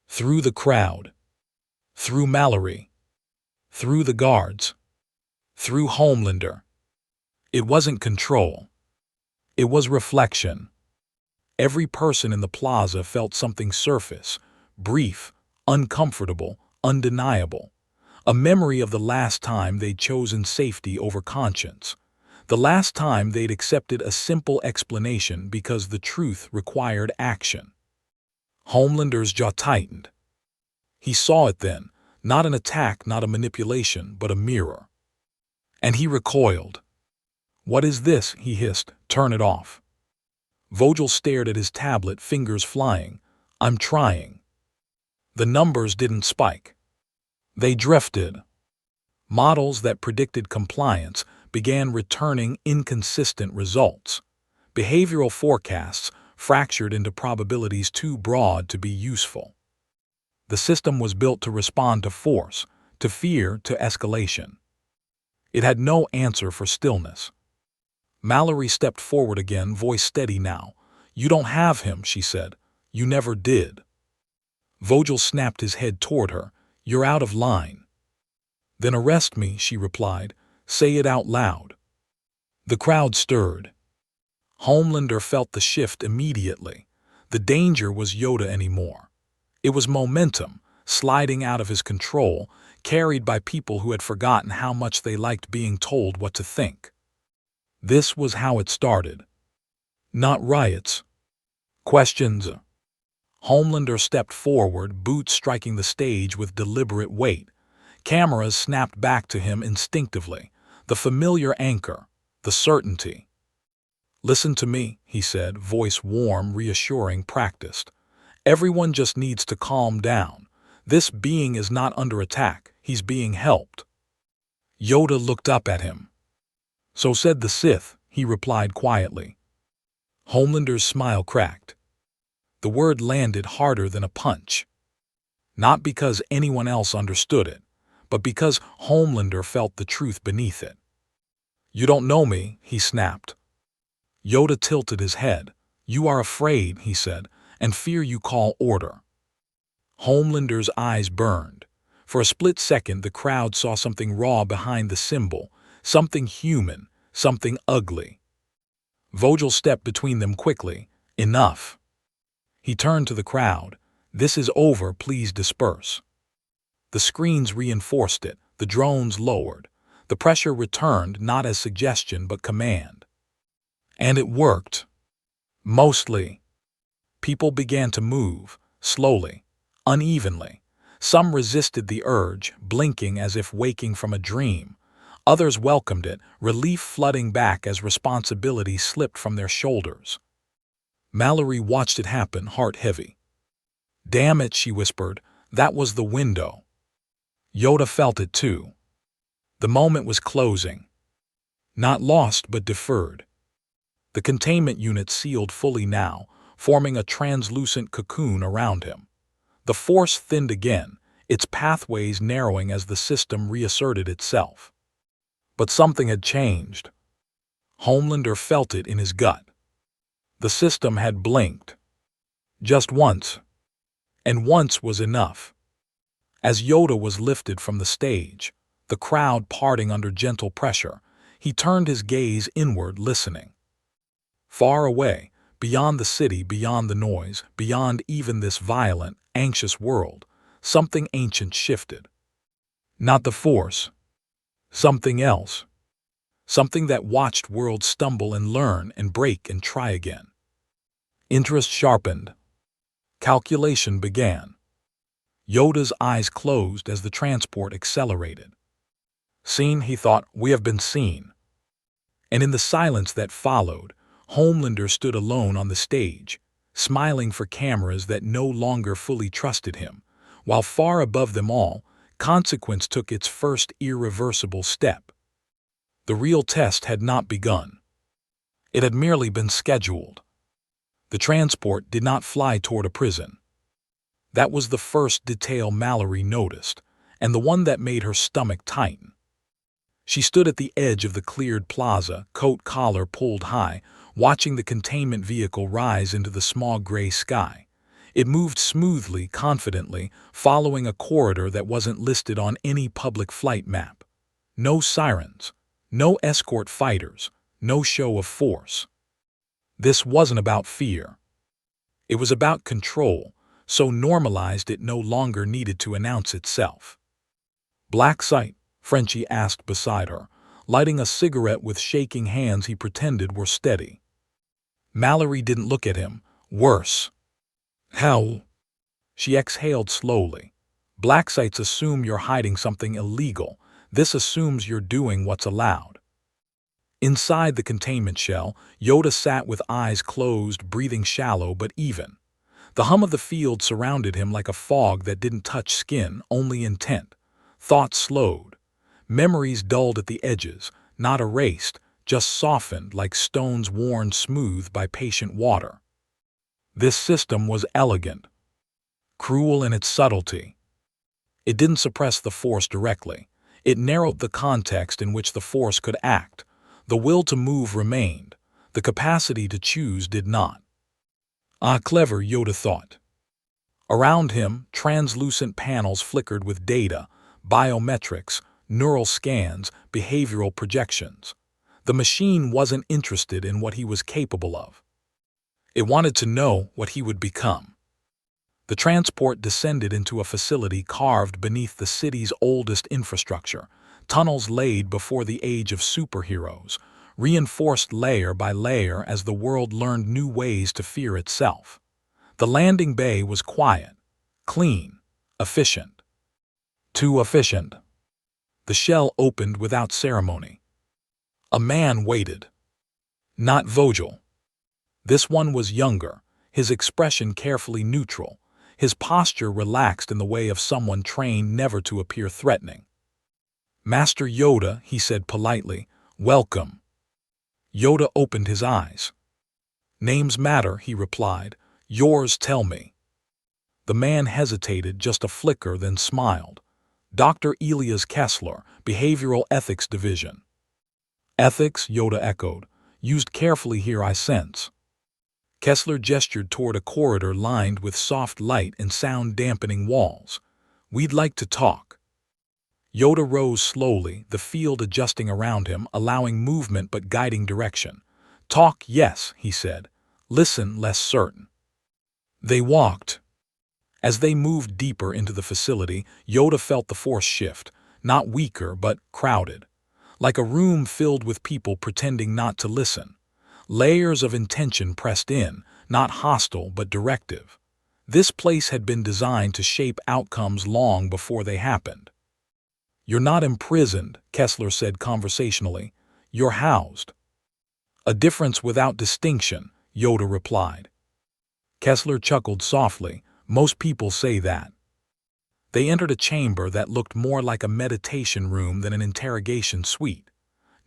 Through the crowd. Through Mallory. Through the guards. Through Homelander. It wasn't control. It was reflection. Every person in the plaza felt something surface, brief, uncomfortable, undeniable. A memory of the last time they'd chosen safety over conscience. The last time they'd accepted a simple explanation because the truth required action. Homelander's jaw tightened. He saw it then, not an attack, not a manipulation, but a mirror. And he recoiled. "What is this?" he hissed. "Turn it off." Vogel stared at his tablet, fingers flying. "I'm trying." The numbers didn't spike. They drifted. Models that predicted compliance began returning inconsistent results. Behavioral forecasts fractured into probabilities too broad to be useful. The system was built to respond to force, to fear, to escalation. It had no answer for stillness. Mallory stepped forward again, voice steady now. "You don't have him," she said. "You never did." Vogel snapped his head toward her. "You're out of line." "Then arrest me," she replied. "Say it out loud." The crowd stirred. Homelander felt the shift immediately. The danger was Yoda anymore. It was momentum, sliding out of his control, carried by people who had forgotten how much they liked being told what to think. This was how it started. Not riots. Questions. Homelander stepped forward, boots striking the stage with deliberate weight. Cameras snapped back to him instinctively. The familiar anchor, the certainty. "Listen to me," he said, voice warm, reassuring, practiced. "Everyone just needs to calm down. This being is not under attack, he's being helped." Yoda looked up at him. "So said the Sith," he replied quietly. Homelander's smile cracked. The word landed harder than a punch. Not because anyone else understood it, but because Homelander felt the truth beneath it. "You don't know me," he snapped. Yoda tilted his head. "You are afraid," he said, "and fear you call order." Homelander's eyes burned. For a split second, the crowd saw something raw behind the symbol, something human, something ugly. Vogel stepped between them quickly. "Enough." He turned to the crowd. "This is over, please disperse." The screens reinforced it, the drones lowered. The pressure returned not as suggestion but command. And it worked. Mostly. People began to move, slowly, unevenly. Some resisted the urge, blinking as if waking from a dream. Others welcomed it, relief flooding back as responsibility slipped from their shoulders. Mallory watched it happen, heart heavy. "Damn it," she whispered, "that was the window." Yoda felt it too. The moment was closing. Not lost, but deferred. The containment unit sealed fully now, forming a translucent cocoon around him. The force thinned again, its pathways narrowing as the system reasserted itself. But something had changed. Homelander felt it in his gut. The system had blinked. Just once. And once was enough. As Yoda was lifted from the stage, the crowd parting under gentle pressure, he turned his gaze inward, listening. Far away, beyond the city, beyond the noise, beyond even this violent, anxious world, something ancient shifted. Not the force. Something else. Something that watched worlds stumble and learn and break and try again. Interest sharpened. Calculation began. Yoda's eyes closed as the transport accelerated. "Seen," he thought, "we have been seen." And in the silence that followed, Homelander stood alone on the stage, smiling for cameras that no longer fully trusted him, while far above them all, consequence took its first irreversible step. The real test had not begun. It had merely been scheduled. The transport did not fly toward a prison. That was the first detail Mallory noticed, and the one that made her stomach tighten. She stood at the edge of the cleared plaza, coat collar pulled high, watching the containment vehicle rise into the smog gray sky. It moved smoothly, confidently, following a corridor that wasn't listed on any public flight map. No sirens, no escort fighters, no show of force. This wasn't about fear. It was about control, so normalized it no longer needed to announce itself. "Black site?" Frenchie asked beside her, lighting a cigarette with shaking hands he pretended were steady. Mallory didn't look at him. "Worse." "How?" She exhaled slowly. "Black sites assume you're hiding something illegal. This assumes you're doing what's allowed." Inside the containment shell, Yoda sat with eyes closed, breathing shallow but even. The hum of the field surrounded him like a fog that didn't touch skin, only intent. Thoughts slowed. Memories dulled at the edges, not erased, just softened like stones worn smooth by patient water. This system was elegant, cruel in its subtlety. It didn't suppress the force directly. It narrowed the context in which the force could act. The will to move remained. The capacity to choose did not. Ah, clever, Yoda thought. Around him, translucent panels flickered with data, biometrics, neural scans, behavioral projections. The machine wasn't interested in what he was capable of. It wanted to know what he would become. The transport descended into a facility carved beneath the city's oldest infrastructure, tunnels laid before the age of superheroes, reinforced layer by layer as the world learned new ways to fear itself. The landing bay was quiet, clean, efficient. Too efficient. The shell opened without ceremony. A man waited. Not Vogel. This one was younger, his expression carefully neutral, his posture relaxed in the way of someone trained never to appear threatening. "Master Yoda," he said politely, "welcome." Yoda opened his eyes. "Names matter," he replied. "Yours tell me." The man hesitated just a flicker, then smiled. "Dr. Elias Kessler, Behavioral Ethics Division." "Ethics," Yoda echoed. "Used carefully here, I sense." Kessler gestured toward a corridor lined with soft light and sound-dampening walls. "We'd like to talk." Yoda rose slowly, the field adjusting around him, allowing movement but guiding direction. "Talk, yes," he said. "Listen, less certain." They walked. As they moved deeper into the facility, Yoda felt the force shift, not weaker but crowded. Like a room filled with people pretending not to listen. Layers of intention pressed in, not hostile but directive. This place had been designed to shape outcomes long before they happened. "You're not imprisoned," Kessler said conversationally. "You're housed." "A difference without distinction," Yoda replied. Kessler chuckled softly. "Most people say that." They entered a chamber that looked more like a meditation room than an interrogation suite.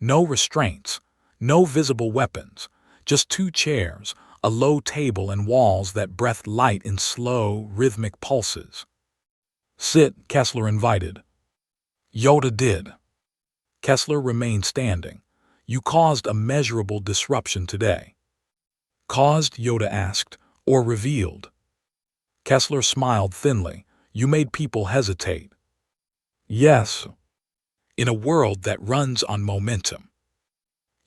No restraints, no visible weapons, just two chairs, a low table and walls that breathed light in slow, rhythmic pulses. "Sit," Kessler invited. Yoda did. Kessler remained standing. "You caused a measurable disruption today." "Caused?" Yoda asked, "or revealed?" Kessler smiled thinly. "You made people hesitate." "Yes." "In a world that runs on momentum."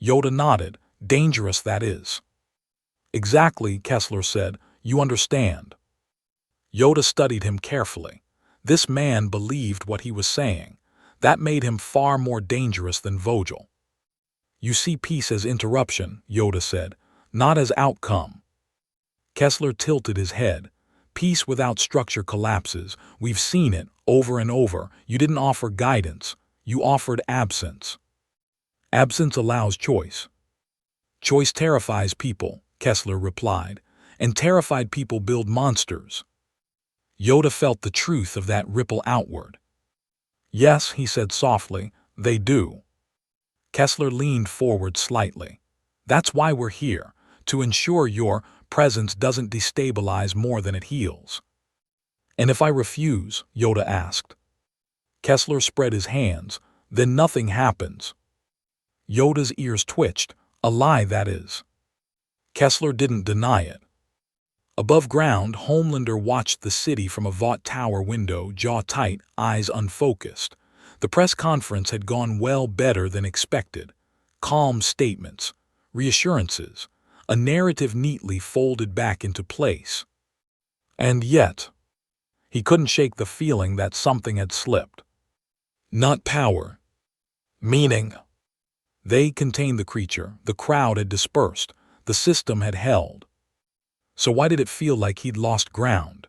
Yoda nodded. "Dangerous, that is." "Exactly," Kessler said. "You understand." Yoda studied him carefully. This man believed what he was saying. That made him far more dangerous than Vogel. "You see peace as interruption," Yoda said, "not as outcome." Kessler tilted his head. "Peace without structure collapses. We've seen it, over and over. You didn't offer guidance. You offered absence." "Absence allows choice." "Choice terrifies people," Kessler replied, "and terrified people build monsters." Yoda felt the truth of that ripple outward. "Yes," he said softly, "they do." Kessler leaned forward slightly. "That's why we're here, to ensure your presence doesn't destabilize more than it heals." "And if I refuse?" Yoda asked. Kessler spread his hands. "Then nothing happens." Yoda's ears twitched. "A lie, that is." Kessler didn't deny it. Above ground, Homelander watched the city from a vault tower window, jaw tight, eyes unfocused. The press conference had gone well better than expected. Calm statements, reassurances, a narrative neatly folded back into place. And yet, he couldn't shake the feeling that something had slipped. Not power. Meaning. They contained the creature, the crowd had dispersed, the system had held. So why did it feel like he'd lost ground?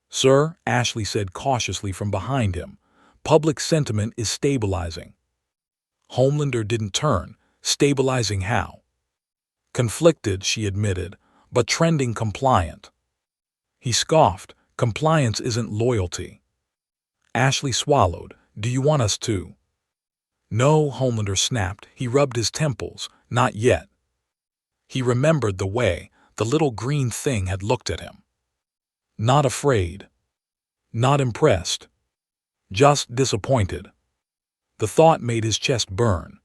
"Sir," Ashley said cautiously from behind him, "public sentiment is stabilizing." Homelander didn't turn. "Stabilizing how?" "Conflicted," she admitted, "but trending compliant." He scoffed. "Compliance isn't loyalty." Ashley swallowed. "Do you want us to?" "No," Homelander snapped. He rubbed his temples. "Not yet." He remembered the way the little green thing had looked at him. Not afraid. Not impressed. Just disappointed. The thought made his chest burn.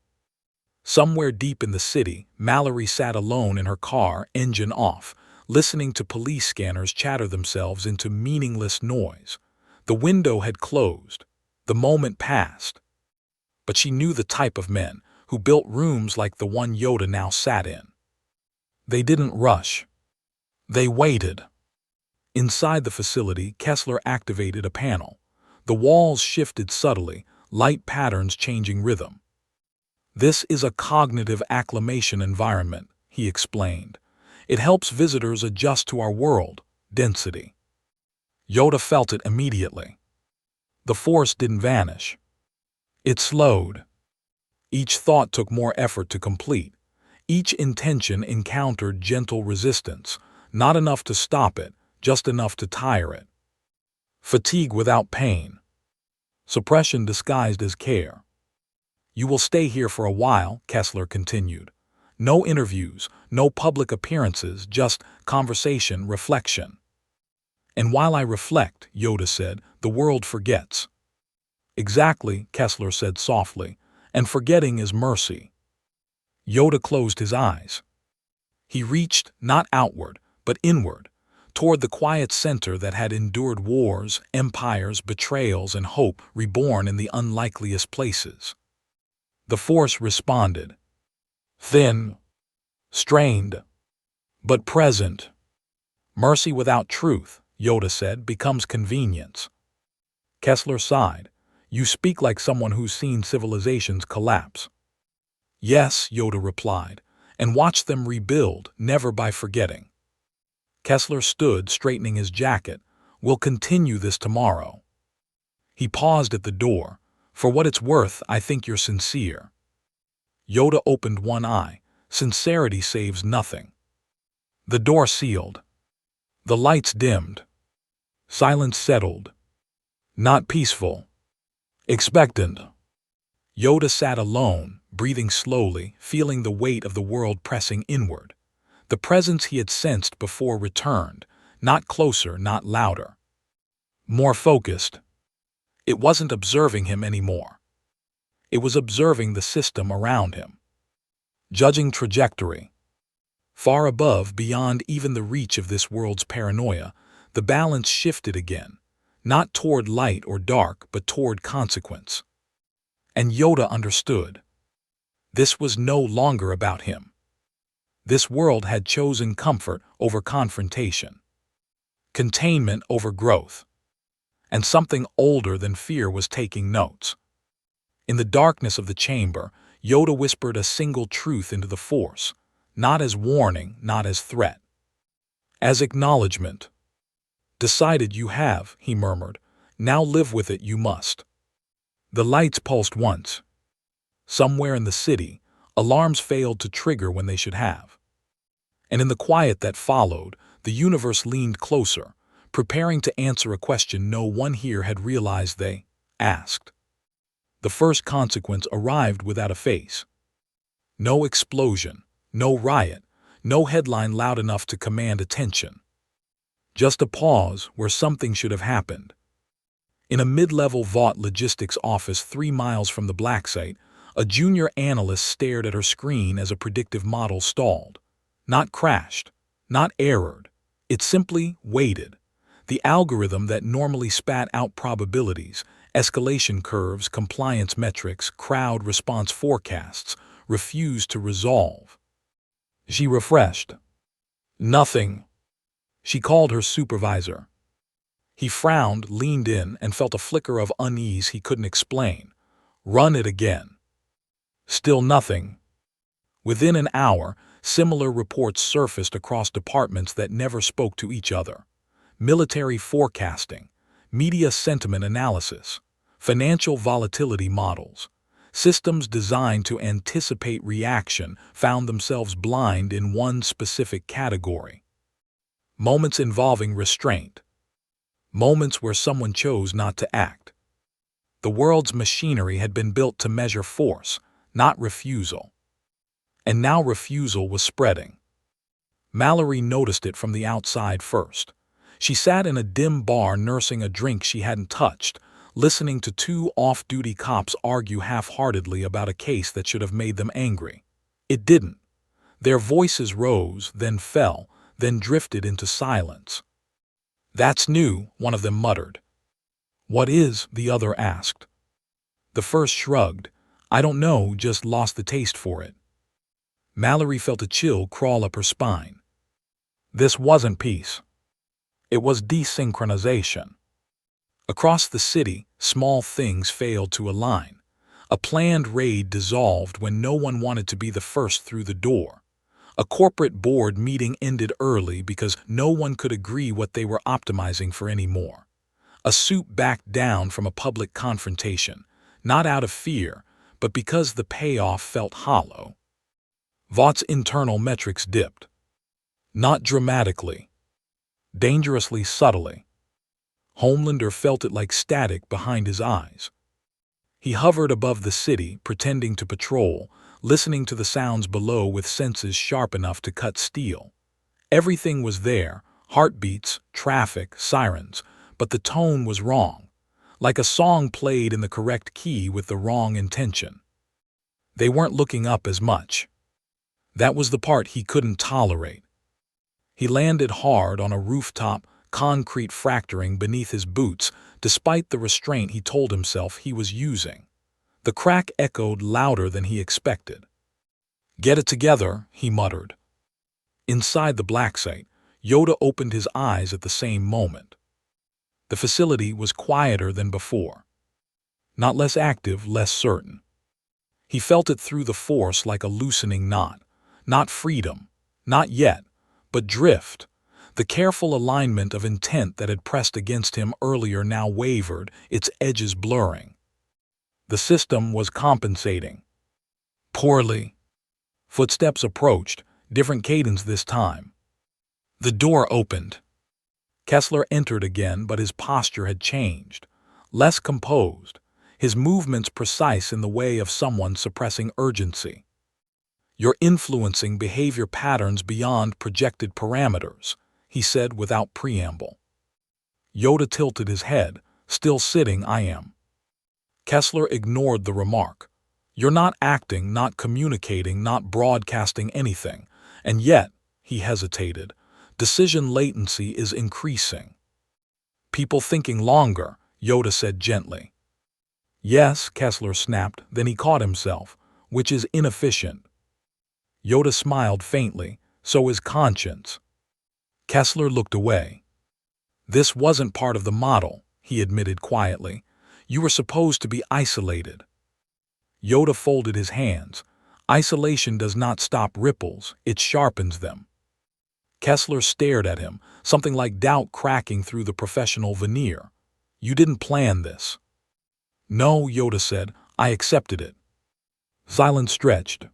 Somewhere deep in the city, Mallory sat alone in her car, engine off, listening to police scanners chatter themselves into meaningless noise. The window had closed. The moment passed. But she knew the type of men who built rooms like the one Yoda now sat in. They didn't rush. They waited. Inside the facility, Kessler activated a panel. The walls shifted subtly, light patterns changing rhythm. "This is a cognitive acclimation environment," he explained. "It helps visitors adjust to our world, density." Yoda felt it immediately. The force didn't vanish. It slowed. Each thought took more effort to complete. Each intention encountered gentle resistance, not enough to stop it, just enough to tire it. Fatigue without pain. Suppression disguised as care. "You will stay here for a while," Kessler continued. "No interviews, no public appearances, just conversation, reflection." "And while I reflect," Yoda said, "the world forgets." "Exactly," Kessler said softly, "and forgetting is mercy." Yoda closed his eyes. He reached, not outward, but inward, toward the quiet center that had endured wars, empires, betrayals, and hope reborn in the unlikeliest places. The force responded. Thin, strained, but present. "Mercy without truth," Yoda said, "becomes convenience." Kessler sighed. "You speak like someone who's seen civilizations collapse." "Yes," Yoda replied, "and watched them rebuild, never by forgetting." Kessler stood, straightening his jacket. "We'll continue this tomorrow." He paused at the door. "For what it's worth, I think you're sincere." Yoda opened one eye. Sincerity saves nothing. The door sealed. The lights dimmed. Silence settled. Not peaceful. Expectant. Yoda sat alone, breathing slowly, feeling the weight of the world pressing inward. The presence he had sensed before returned, not closer, not louder. More focused. It wasn't observing him anymore. It was observing the system around him. Judging trajectory. Far above, beyond even the reach of this world's paranoia, the balance shifted again, not toward light or dark, but toward consequence. And Yoda understood. This was no longer about him. This world had chosen comfort over confrontation, containment over growth, and something older than fear was taking notes. In the darkness of the chamber, Yoda whispered a single truth into the force, not as warning, not as threat. As acknowledgement. "Decided you have," he murmured. "Now live with it you must." The lights pulsed once. Somewhere in the city, alarms failed to trigger when they should have. And in the quiet that followed, the universe leaned closer, preparing to answer a question no one here had realized they asked. The first consequence arrived without a face. No explosion, no riot, no headline loud enough to command attention. Just a pause where something should have happened. In a mid-level Vought logistics office 3 miles from the black site, a junior analyst stared at her screen as a predictive model stalled. Not crashed, not errored. It simply waited. The algorithm that normally spat out probabilities, escalation curves, compliance metrics, crowd response forecasts, refused to resolve. She refreshed. Nothing. She called her supervisor. He frowned, leaned in, and felt a flicker of unease he couldn't explain. Run it again. Still nothing. Within an hour, similar reports surfaced across departments that never spoke to each other. Military forecasting, media sentiment analysis, financial volatility models. Systems designed to anticipate reaction found themselves blind in one specific category. Moments involving restraint. Moments where someone chose not to act. The world's machinery had been built to measure force, not refusal. And now refusal was spreading. Mallory noticed it from the outside first. She sat in a dim bar nursing a drink she hadn't touched, listening to 2 off-duty cops argue half-heartedly about a case that should have made them angry. It didn't. Their voices rose, then fell, then drifted into silence. "That's new," one of them muttered. "What is?" the other asked. The first shrugged. I don't know, just lost the taste for it. Mallory felt a chill crawl up her spine. This wasn't peace. It was desynchronization. Across the city, small things failed to align. A planned raid dissolved when no one wanted to be the first through the door. A corporate board meeting ended early because no one could agree what they were optimizing for anymore. A suit backed down from a public confrontation, not out of fear, but because the payoff felt hollow. Vaught's internal metrics dipped. Not dramatically, dangerously subtly. Homelander felt it like static behind his eyes. He hovered above the city, pretending to patrol, listening to the sounds below with senses sharp enough to cut steel. Everything was there, heartbeats, traffic, sirens, but the tone was wrong, like a song played in the correct key with the wrong intention. They weren't looking up as much. That was the part he couldn't tolerate. He landed hard on a rooftop, concrete fracturing beneath his boots, despite the restraint he told himself he was using. The crack echoed louder than he expected. "Get it together," he muttered. Inside the black site, Yoda opened his eyes at the same moment. The facility was quieter than before. Not less active, less certain. He felt it through the force like a loosening knot. Not freedom, not yet, but drift. The careful alignment of intent that had pressed against him earlier now wavered, its edges blurring. The system was compensating. Poorly. Footsteps approached, different cadence this time. The door opened. Kessler entered again, but his posture had changed. Less composed, his movements precise in the way of someone suppressing urgency. "You're influencing behavior patterns beyond projected parameters," he said without preamble. Yoda tilted his head. "Still sitting, I am." Kessler ignored the remark. "You're not acting, not communicating, not broadcasting anything. And yet," he hesitated, "decision latency is increasing." "People thinking longer," Yoda said gently. "Yes," Kessler snapped, then he caught himself, "which is inefficient." Yoda smiled faintly. "So is conscience." Kessler looked away. "This wasn't part of the model," he admitted quietly. "You were supposed to be isolated." Yoda folded his hands. "Isolation does not stop ripples, it sharpens them." Kessler stared at him, something like doubt cracking through the professional veneer. "You didn't plan this." "No," Yoda said, "I accepted it." Silence stretched.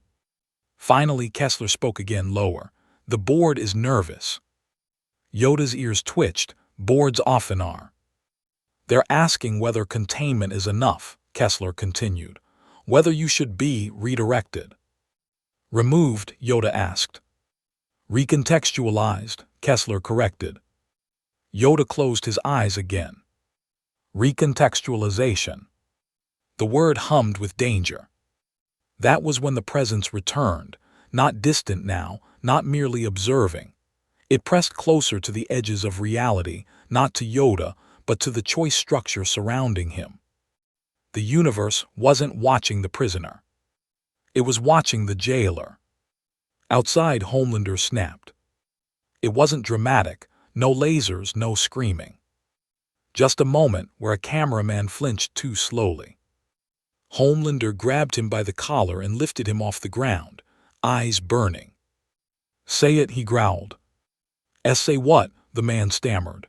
Finally, Kessler spoke again, lower. "The board is nervous." Yoda's ears twitched. Boards often are. "They're asking whether containment is enough," Kessler continued. "Whether you should be redirected." "Removed?" Yoda asked. "Recontextualized," Kessler corrected. Yoda closed his eyes again. Recontextualization. The word hummed with danger. That was when the presence returned, not distant now, not merely observing. It pressed closer to the edges of reality, not to Yoda, but to the choice structure surrounding him. The universe wasn't watching the prisoner. It was watching the jailer. Outside, Homelander snapped. It wasn't dramatic, no lasers, no screaming. Just a moment where a cameraman flinched too slowly. Homelander grabbed him by the collar and lifted him off the ground, eyes burning. "Say it," he growled. "Say what?" the man stammered.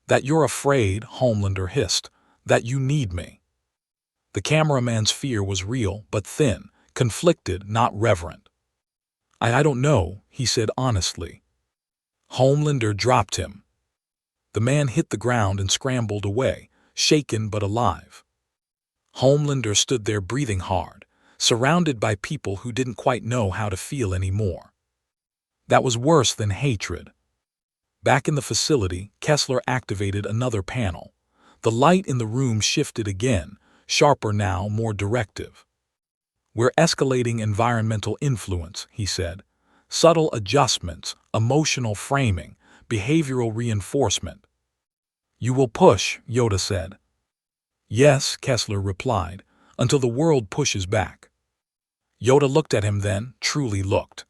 "That you're afraid," Homelander hissed. "That you need me." The cameraman's fear was real, but thin, conflicted, not reverent. I don't know," he said honestly. Homelander dropped him. The man hit the ground and scrambled away, shaken but alive. Homelander stood there breathing hard, surrounded by people who didn't quite know how to feel anymore. That was worse than hatred. Back in the facility, Kessler activated another panel. The light in the room shifted again, sharper now, more directive. "We're escalating environmental influence," he said. "Subtle adjustments, emotional framing, behavioral reinforcement." "You will push," Yoda said. "Yes," Kessler replied. until the world pushes back. Yoda looked at him then, truly looked.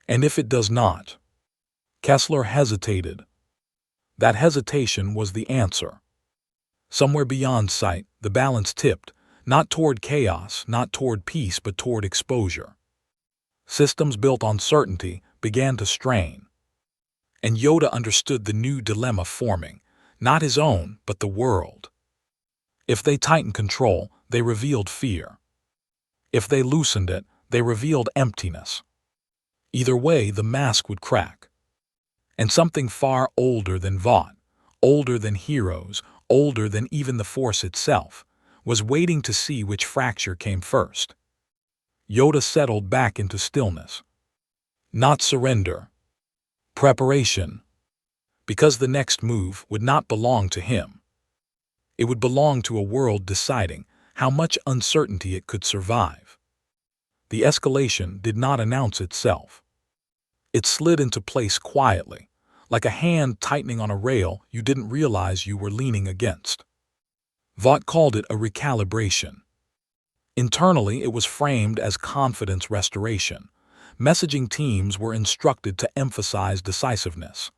And if it does not? Kessler hesitated. That hesitation was the answer. Somewhere beyond sight, the balance tipped, not toward chaos, not toward peace, but toward exposure. Systems built on certainty began to strain. And Yoda understood the new dilemma forming, not his own, but the world. If they tightened control, they revealed fear. If they loosened it, they revealed emptiness. Either way, the mask would crack. And something far older than Vought, older than heroes, older than even the Force itself, was waiting to see which fracture came first. Yoda settled back into stillness. Not surrender. Preparation. Because the next move would not belong to him. It would belong to a world deciding how much uncertainty it could survive. The escalation did not announce itself. It slid into place quietly, like a hand tightening on a rail you didn't realize you were leaning against. Vought called it a recalibration. Internally, it was framed as confidence restoration. Messaging teams were instructed to emphasize decisiveness,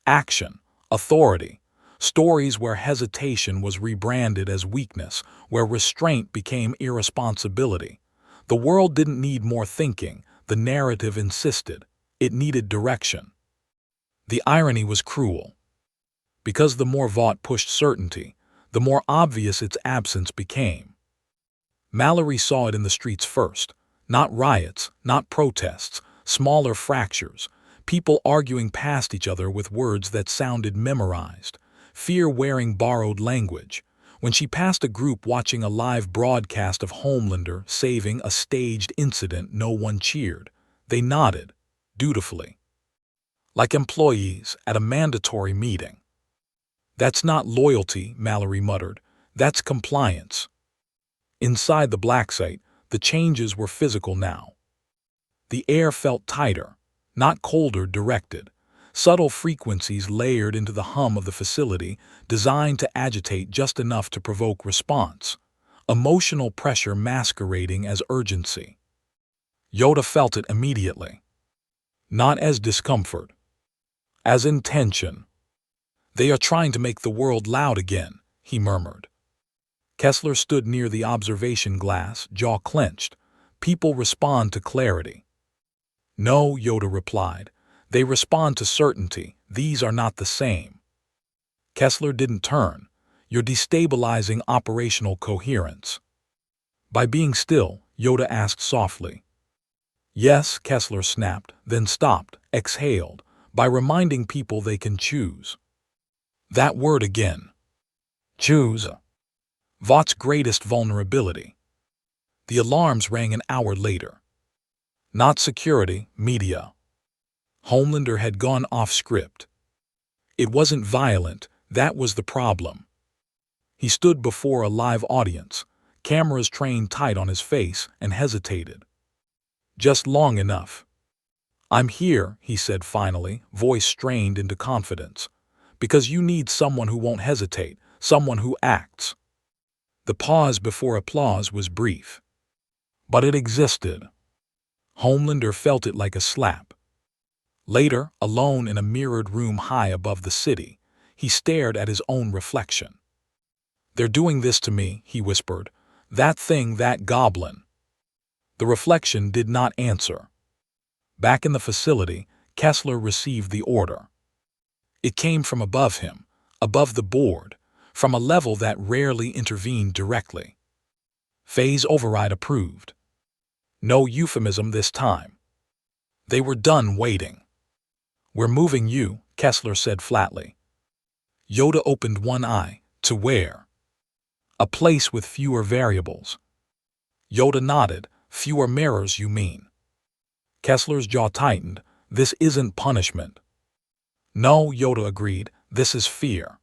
action, authority, stories where hesitation was rebranded as weakness, where restraint became irresponsibility. The world didn't need more thinking, the narrative insisted. It needed direction. The irony was cruel. Because the more Vought pushed certainty, the more obvious its absence became. Mallory saw it in the streets first. Not riots, not protests, smaller fractures, people arguing past each other with words that sounded memorized, fear wearing borrowed language. When she passed a group watching a live broadcast of Homelander saving a staged incident, no one cheered. They nodded, dutifully. Like employees at a mandatory meeting. That's not loyalty, Mallory muttered. That's compliance. Inside the black site, the changes were physical now. The air felt tighter, not colder, directed. Subtle frequencies layered into the hum of the facility, designed to agitate just enough to provoke response. Emotional pressure masquerading as urgency. Yoda felt it immediately. Not as discomfort. As intention. They are trying to make the world loud again, he murmured. Kessler stood near the observation glass, jaw clenched. People respond to clarity. No, Yoda replied. They respond to certainty. These are not the same. Kessler didn't turn. You're destabilizing operational coherence. By being still, Yoda asked softly. Yes, Kessler snapped, then stopped, exhaled, by reminding people they can choose. That word again. Choose. Vought's greatest vulnerability. The alarms rang an hour later. Not security, media. Homelander had gone off script. It wasn't violent, that was the problem. He stood before a live audience, cameras trained tight on his face, and hesitated. Just long enough. I'm here, he said finally, voice strained into confidence. Because you need someone who won't hesitate, someone who acts. The pause before applause was brief. But it existed. Homelander felt it like a slap. Later, alone in a mirrored room high above the city, he stared at his own reflection. They're doing this to me, he whispered. That thing, that goblin. The reflection did not answer. Back in the facility, Kessler received the order. It came from above him, above the board, from a level that rarely intervened directly. Phase override approved. No euphemism this time. They were done waiting. We're moving you, Kessler said flatly. Yoda opened one eye. To where? A place with fewer variables. Yoda nodded. Fewer mirrors, you mean? Kessler's jaw tightened. This isn't punishment. No, Yoda agreed. This is fear.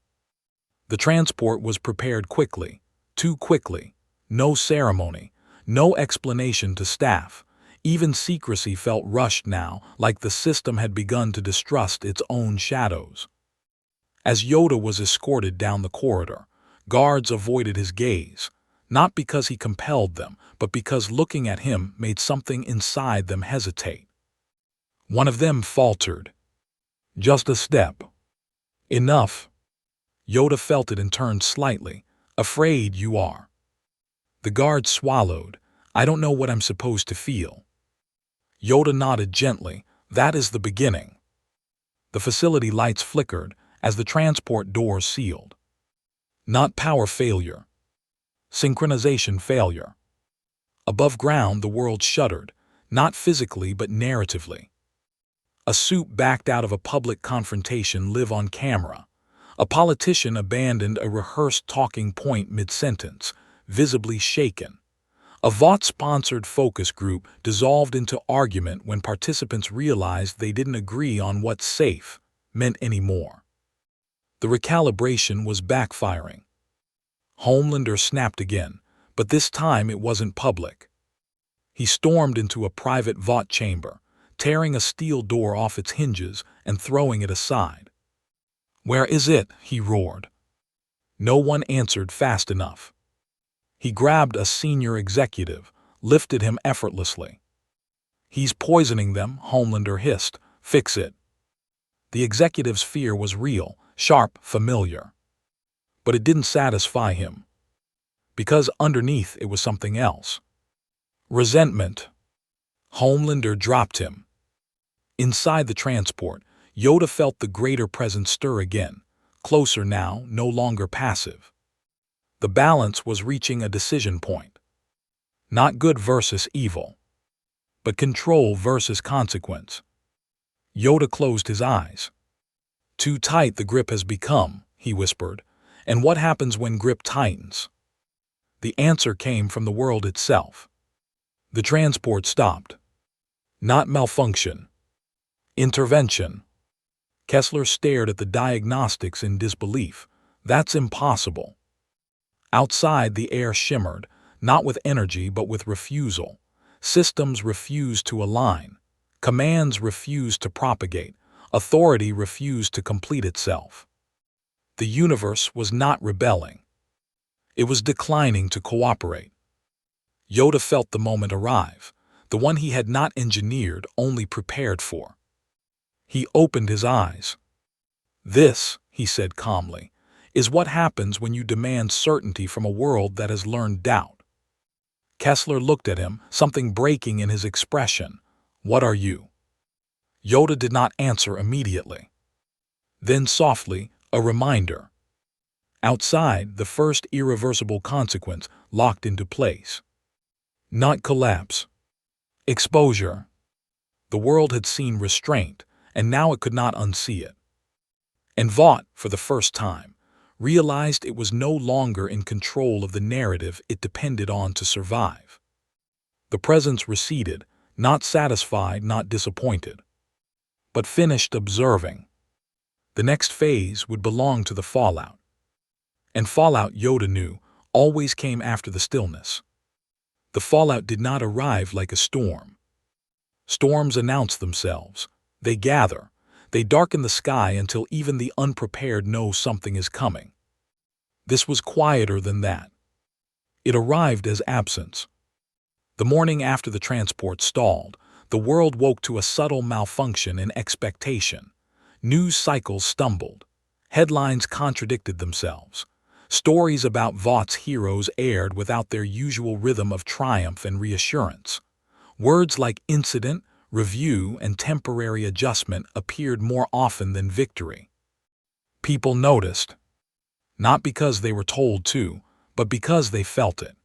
The transport was prepared quickly, too quickly. No ceremony, no explanation to staff. Even secrecy felt rushed now, like the system had begun to distrust its own shadows. As Yoda was escorted down the corridor, guards avoided his gaze. not because he compelled them, but because looking at him made something inside them hesitate. One of them faltered. Just a step. Enough. Yoda felt it and turned slightly. Afraid you are. The guard swallowed. I don't know what I'm supposed to feel. Yoda nodded gently. That is the beginning. The facility lights flickered as the transport doors sealed. Not power failure. Synchronization failure. Above ground, the world shuddered, not physically but narratively. A suit backed out of a public confrontation live on camera. A politician abandoned a rehearsed talking point mid-sentence, visibly shaken. A VOT-sponsored focus group dissolved into argument when participants realized they didn't agree on what safe meant anymore. The recalibration was backfiring. Homelander snapped again, but this time it wasn't public. He stormed into a private VOT chamber, tearing a steel door off its hinges and throwing it aside. Where is it? He roared. No one answered fast enough. He grabbed a senior executive, lifted him effortlessly. He's poisoning them, Homelander hissed. Fix it. The executive's fear was real, sharp, familiar. But it didn't satisfy him. Because underneath it was something else. Resentment. Homelander dropped him. Inside the transport, Yoda felt the greater presence stir again, closer now, no longer passive. The balance was reaching a decision point. Not good versus evil, but control versus consequence. Yoda closed his eyes. Too tight the grip has become, he whispered, and what happens when grip tightens? The answer came from the world itself. The transport stopped. Not malfunction. Intervention. Kessler stared at the diagnostics in disbelief. That's impossible. Outside, the air shimmered, not with energy but with refusal. Systems refused to align. Commands refused to propagate. Authority refused to complete itself. The universe was not rebelling. It was declining to cooperate. Yoda felt the moment arrive, the one he had not engineered, only prepared for. He opened his eyes. This, he said calmly, is what happens when you demand certainty from a world that has learned doubt. Kessler looked at him, something breaking in his expression. What are you? Yoda did not answer immediately. Then softly, a reminder. Outside, the first irreversible consequence locked into place. Not collapse. Exposure. The world had seen restraint, and now it could not unsee it. And Vought, for the first time, realized it was no longer in control of the narrative it depended on to survive. The presence receded, not satisfied, not disappointed, but finished observing. The next phase would belong to the fallout. And fallout, Yoda knew, always came after the stillness. The fallout did not arrive like a storm. Storms announce themselves. They gather. They darken the sky until even the unprepared know something is coming. This was quieter than that. It arrived as absence. The morning after the transport stalled, the world woke to a subtle malfunction in expectation. News cycles stumbled. Headlines contradicted themselves. Stories about Vought's heroes aired without their usual rhythm of triumph and reassurance. Words like incident, review, and temporary adjustment appeared more often than victory. People noticed, not because they were told to, but because they felt it.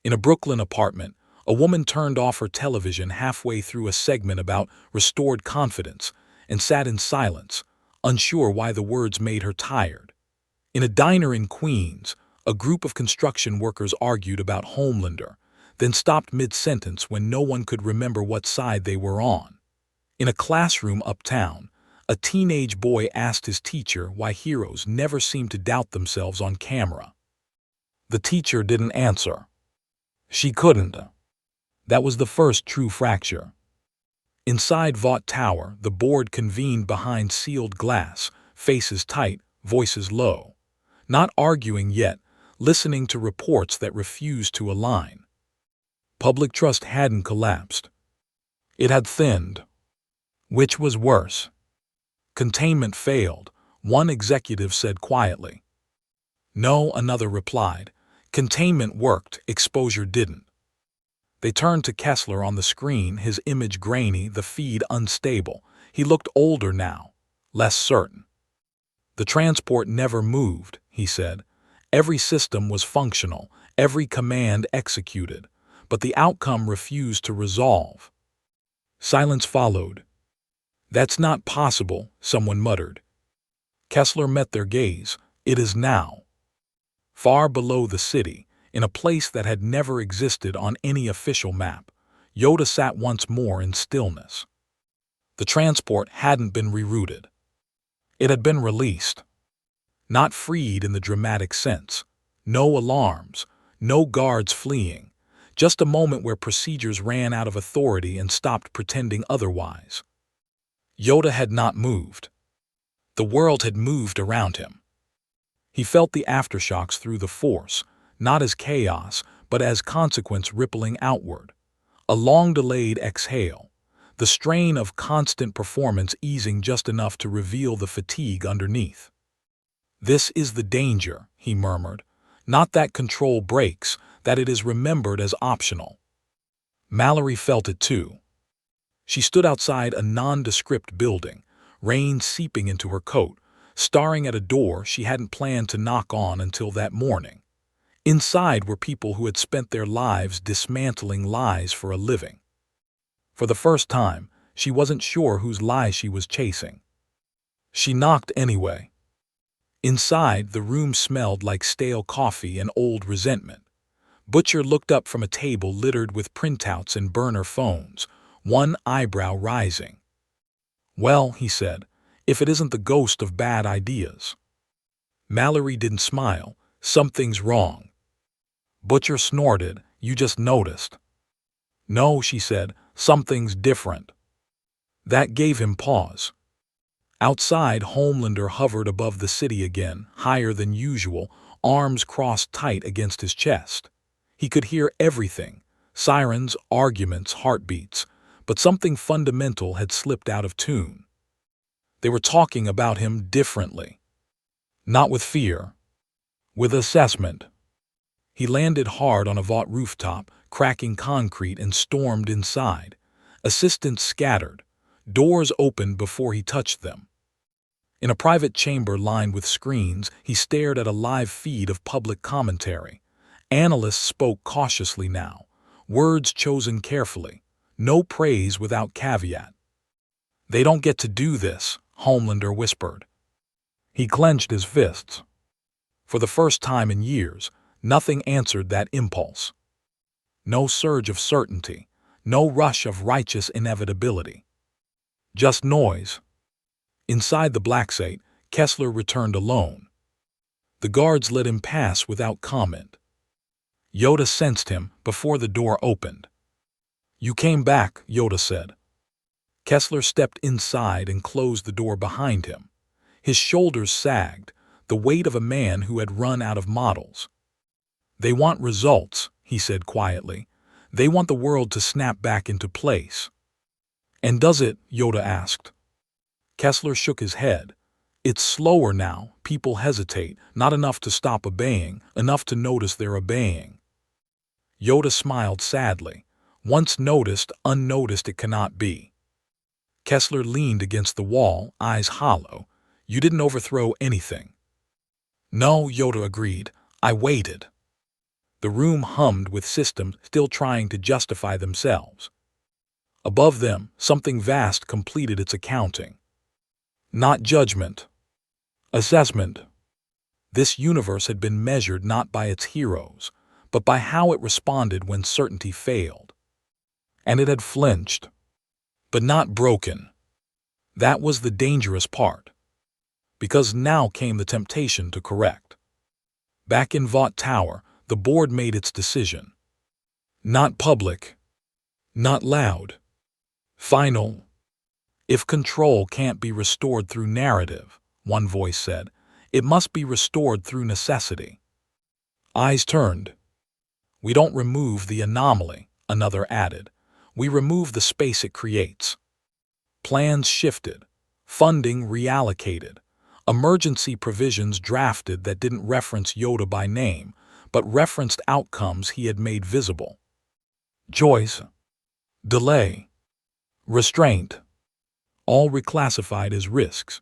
In a Brooklyn apartment, a woman turned off her television halfway through a segment about restored confidence and sat in silence, unsure why the words made her tired. In a diner in Queens, a group of construction workers argued about Homelander, then stopped mid-sentence when no one could remember what side they were on. In a classroom uptown, a teenage boy asked his teacher why heroes never seemed to doubt themselves on camera. The teacher didn't answer. She couldn't. That was the first true fracture. Inside Vought Tower, the board convened behind sealed glass, faces tight, voices low. Not arguing yet, listening to reports that refused to align. Public trust hadn't collapsed. It had thinned. Which was worse? Containment failed, one executive said quietly. No, another replied. Containment worked, exposure didn't. They turned to Kessler on the screen, his image grainy, the feed unstable. He looked older now, less certain. The transport never moved, he said. Every system was functional, every command executed, but the outcome refused to resolve. Silence followed. That's not possible, someone muttered. Kessler met their gaze. It is now. Far below the city, in a place that had never existed on any official map, Yoda sat once more in stillness. The transport hadn't been rerouted. It had been released. Not freed in the dramatic sense. No alarms, no guards fleeing, just a moment where procedures ran out of authority and stopped pretending otherwise. Yoda had not moved. The world had moved around him. He felt the aftershocks through the Force, not as chaos, but as consequence rippling outward. A long-delayed exhale, the strain of constant performance easing just enough to reveal the fatigue underneath. This is the danger, he murmured. Not that control breaks, that it is remembered as optional. Mallory felt it too. She stood outside a nondescript building, rain seeping into her coat, staring at a door she hadn't planned to knock on until that morning. Inside were people who had spent their lives dismantling lies for a living. For the first time, she wasn't sure whose lie she was chasing. She knocked anyway. Inside, the room smelled like stale coffee and old resentment. Butcher looked up from a table littered with printouts and burner phones, one eyebrow rising. Well, he said, if it isn't the ghost of bad ideas. Mallory didn't smile. Something's wrong. Butcher snorted. You just noticed. No, she said, something's different. That gave him pause. Outside, Homelander hovered above the city again, higher than usual, arms crossed tight against his chest. He could hear everything, sirens, arguments, heartbeats, but something fundamental had slipped out of tune. They were talking about him differently. Not with fear, with assessment. He landed hard on a vault rooftop, cracking concrete, and stormed inside. Assistants scattered. Doors opened before he touched them. In a private chamber lined with screens, he stared at a live feed of public commentary. Analysts spoke cautiously now, words chosen carefully, no praise without caveat. They don't get to do this, Homelander whispered. He clenched his fists. For the first time in years, nothing answered that impulse. No surge of certainty, no rush of righteous inevitability. Just noise. Inside the black site, Kessler returned alone. The guards let him pass without comment. Yoda sensed him before the door opened. You came back, Yoda said. Kessler stepped inside and closed the door behind him. His shoulders sagged, the weight of a man who had run out of models. They want results, he said quietly. They want the world to snap back into place. And does it? Yoda asked. Kessler shook his head. It's slower now, people hesitate, not enough to stop obeying, enough to notice they're obeying. Yoda smiled sadly. Once noticed, unnoticed it cannot be. Kessler leaned against the wall, eyes hollow. You didn't overthrow anything. No, Yoda agreed. I waited. The room hummed with systems still trying to justify themselves. Above them, something vast completed its accounting. Not judgment. Assessment. This universe had been measured not by its heroes, but by how it responded when certainty failed. And it had flinched. But not broken. That was the dangerous part. Because now came the temptation to correct. Back in Vought Tower, the board made its decision. Not public. Not loud. Final. If control can't be restored through narrative, one voice said, it must be restored through necessity. Eyes turned. We don't remove the anomaly, another added. We remove the space it creates. Plans shifted. Funding reallocated. Emergency provisions drafted that didn't reference Yoda by name, but referenced outcomes he had made visible. Choice, delay, restraint, all reclassified as risks.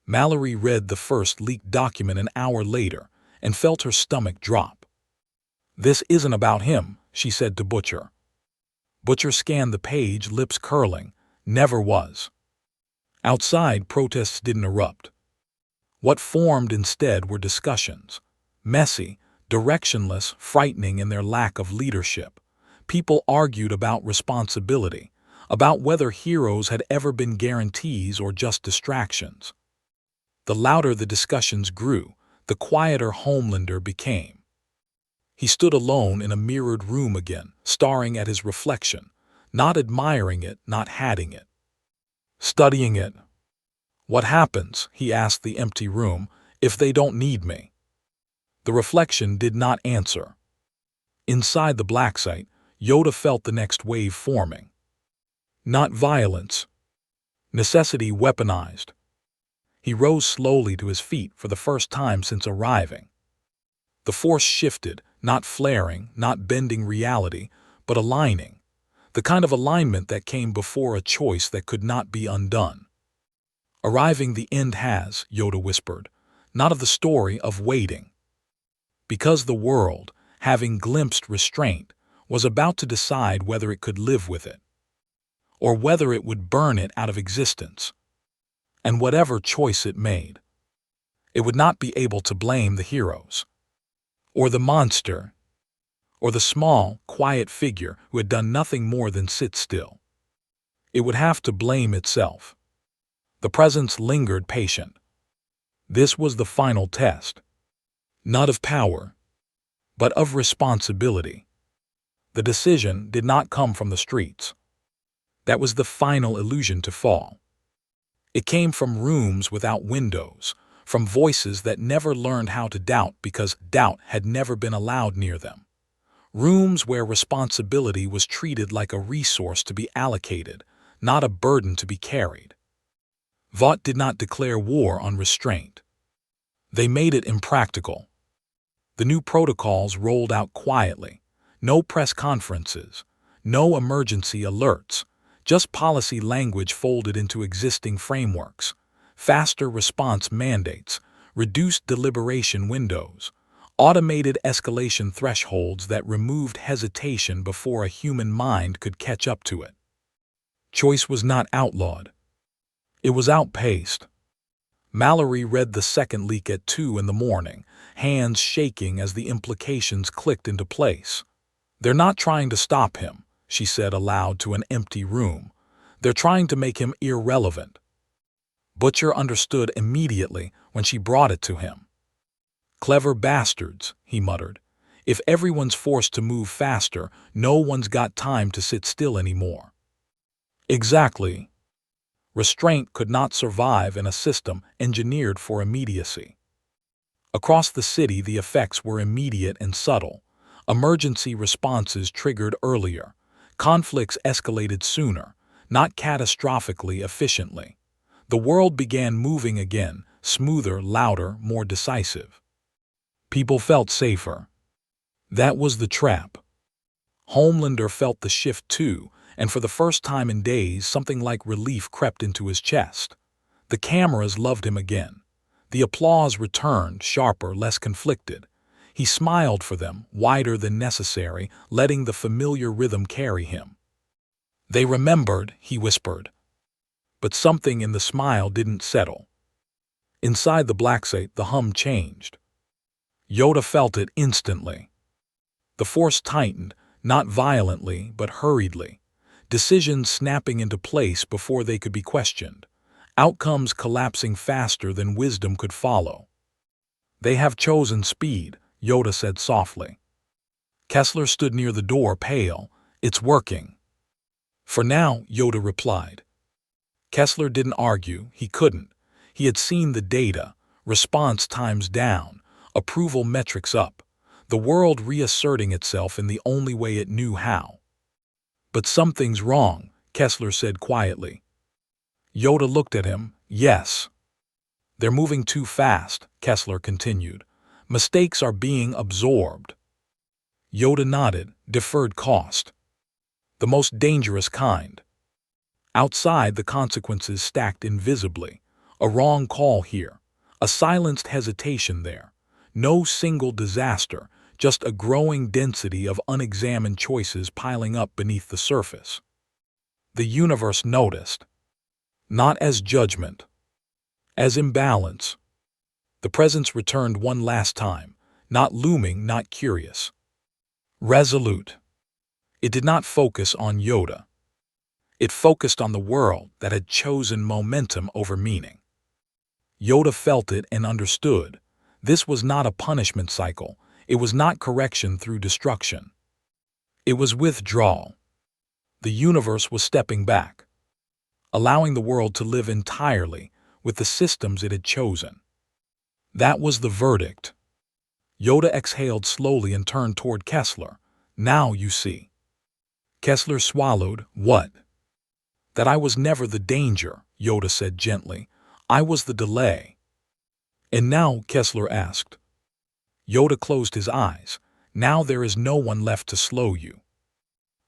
Mallory read the first leaked document an hour later and felt her stomach drop. "This isn't about him," she said to Butcher. Butcher scanned the page, lips curling. "Never was." Outside, protests didn't erupt. What formed instead were discussions. Messy, directionless, frightening in their lack of leadership. People argued about responsibility, about whether heroes had ever been guarantees or just distractions. The louder the discussions grew, the quieter Homelander became. He stood alone in a mirrored room again, staring at his reflection, not admiring it, not hating it. Studying it. "What happens," he asked the empty room, "if they don't need me?" The reflection did not answer. Inside the black site, Yoda felt the next wave forming. Not violence. Necessity weaponized. He rose slowly to his feet for the first time since arriving. The force shifted, not flaring, not bending reality, but aligning. The kind of alignment that came before a choice that could not be undone. "Arriving the end has," Yoda whispered, "not of the story of waiting." Because the world, having glimpsed restraint, was about to decide whether it could live with it, or whether it would burn it out of existence. And whatever choice it made, it would not be able to blame the heroes, or the monster, or the small, quiet figure who had done nothing more than sit still. It would have to blame itself. The presence lingered patient. This was the final test. Not of power, but of responsibility. The decision did not come from the streets. That was the final illusion to fall. It came from rooms without windows, from voices that never learned how to doubt because doubt had never been allowed near them. Rooms where responsibility was treated like a resource to be allocated, not a burden to be carried. Vought did not declare war on restraint. They made it impractical. The new protocols rolled out quietly. No press conferences, no emergency alerts, just policy language folded into existing frameworks, faster response mandates, reduced deliberation windows, automated escalation thresholds that removed hesitation before a human mind could catch up to it. Choice was not outlawed. It was outpaced. Mallory read the second leak at 2 in the morning, hands shaking as the implications clicked into place. "They're not trying to stop him," she said aloud to an empty room. "They're trying to make him irrelevant." Butcher understood immediately when she brought it to him. "Clever bastards," he muttered. "If everyone's forced to move faster, no one's got time to sit still anymore." Exactly. Restraint could not survive in a system engineered for immediacy. Across the city, the effects were immediate and subtle. Emergency responses triggered earlier. Conflicts escalated sooner, not catastrophically efficiently. The world began moving again, smoother, louder, more decisive. People felt safer. That was the trap. Homelander felt the shift too, and for the first time in days, something like relief crept into his chest. The cameras loved him again. The applause returned, sharper, less conflicted. He smiled for them, wider than necessary, letting the familiar rhythm carry him. "They remembered," he whispered. But something in the smile didn't settle. Inside the black site, the hum changed. Yoda felt it instantly. The force tightened, not violently, but hurriedly. Decisions snapping into place before they could be questioned. Outcomes collapsing faster than wisdom could follow. "They have chosen speed," Yoda said softly. Kessler stood near the door, pale. "It's working." "For now," Yoda replied. Kessler didn't argue. He couldn't. He had seen the data. Response times down. Approval metrics up. the world reasserting itself in the only way it knew how. But something's wrong, Kessler said quietly. Yoda looked at him. Yes. They're moving too fast, Kessler continued. Mistakes are being absorbed. Yoda nodded, deferred cost. The most dangerous kind. Outside, the consequences stacked invisibly. A wrong call here. A silenced hesitation there. No single disaster, just a growing density of unexamined choices piling up beneath the surface. The universe noticed. Not as judgment. As imbalance. The presence returned one last time, not looming, not curious. Resolute. It did not focus on Yoda. It focused on the world that had chosen momentum over meaning. Yoda felt it and understood. This was not a punishment cycle. It was not correction through destruction. It was withdrawal. The universe was stepping back, allowing the world to live entirely with the systems it had chosen. That was the verdict. Yoda exhaled slowly and turned toward Kessler. Now you see. Kessler swallowed. What? That I was never the danger, Yoda said gently. I was the delay. And now, Kessler asked. Yoda closed his eyes. Now there is no one left to slow you.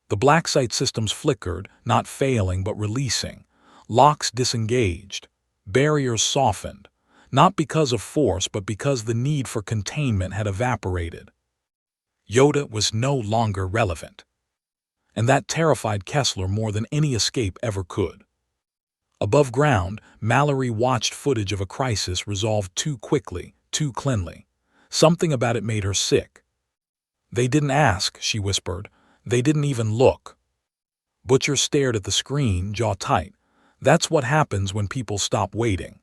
The black site systems flickered, not failing but releasing. Locks disengaged. Barriers softened. Not because of force, but because the need for containment had evaporated. Yoda was no longer relevant. And that terrified Kessler more than any escape ever could. Above ground, Mallory watched footage of a crisis resolved too quickly, too cleanly. Something about it made her sick. They didn't ask, she whispered. They didn't even look. Butcher stared at the screen, jaw tight. That's what happens when people stop waiting.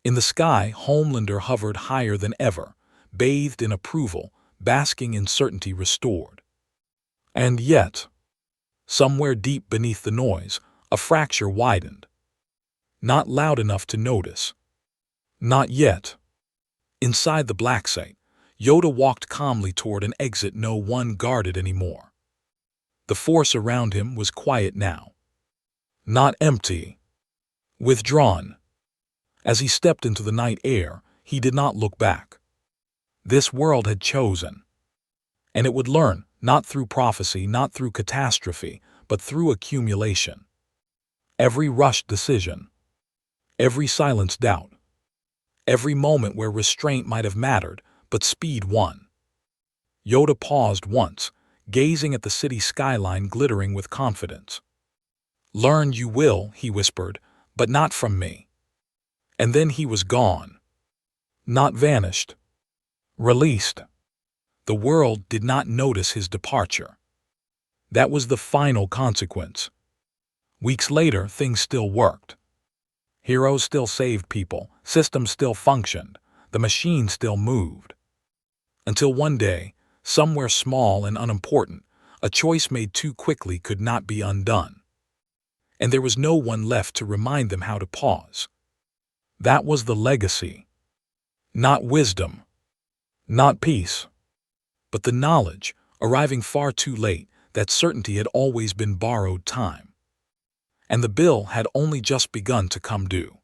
In the sky, Homelander hovered higher than ever, bathed in approval, basking in certainty restored. And yet, somewhere deep beneath the noise, a fracture widened. Not loud enough to notice. Not yet. Inside the black site, Yoda walked calmly toward an exit no one guarded anymore. The force around him was quiet now. Not empty. Withdrawn. As he stepped into the night air, he did not look back. This world had chosen. And it would learn, not through prophecy, not through catastrophe, but through accumulation. Every rushed decision. Every silenced doubt. Every moment where restraint might have mattered, but speed won. Yoda paused once, gazing at the city skyline glittering with confidence. Learn you will, he whispered, but not from me. And then he was gone. Not vanished. Released. The world did not notice his departure. That was the final consequence. Weeks later, things still worked. Heroes still saved people, systems still functioned, the machine still moved. Until one day, somewhere small and unimportant, a choice made too quickly could not be undone. And there was no one left to remind them how to pause. That was the legacy. Not wisdom. Not peace. But the knowledge, arriving far too late, that certainty had always been borrowed time. And the bill had only just begun to come due.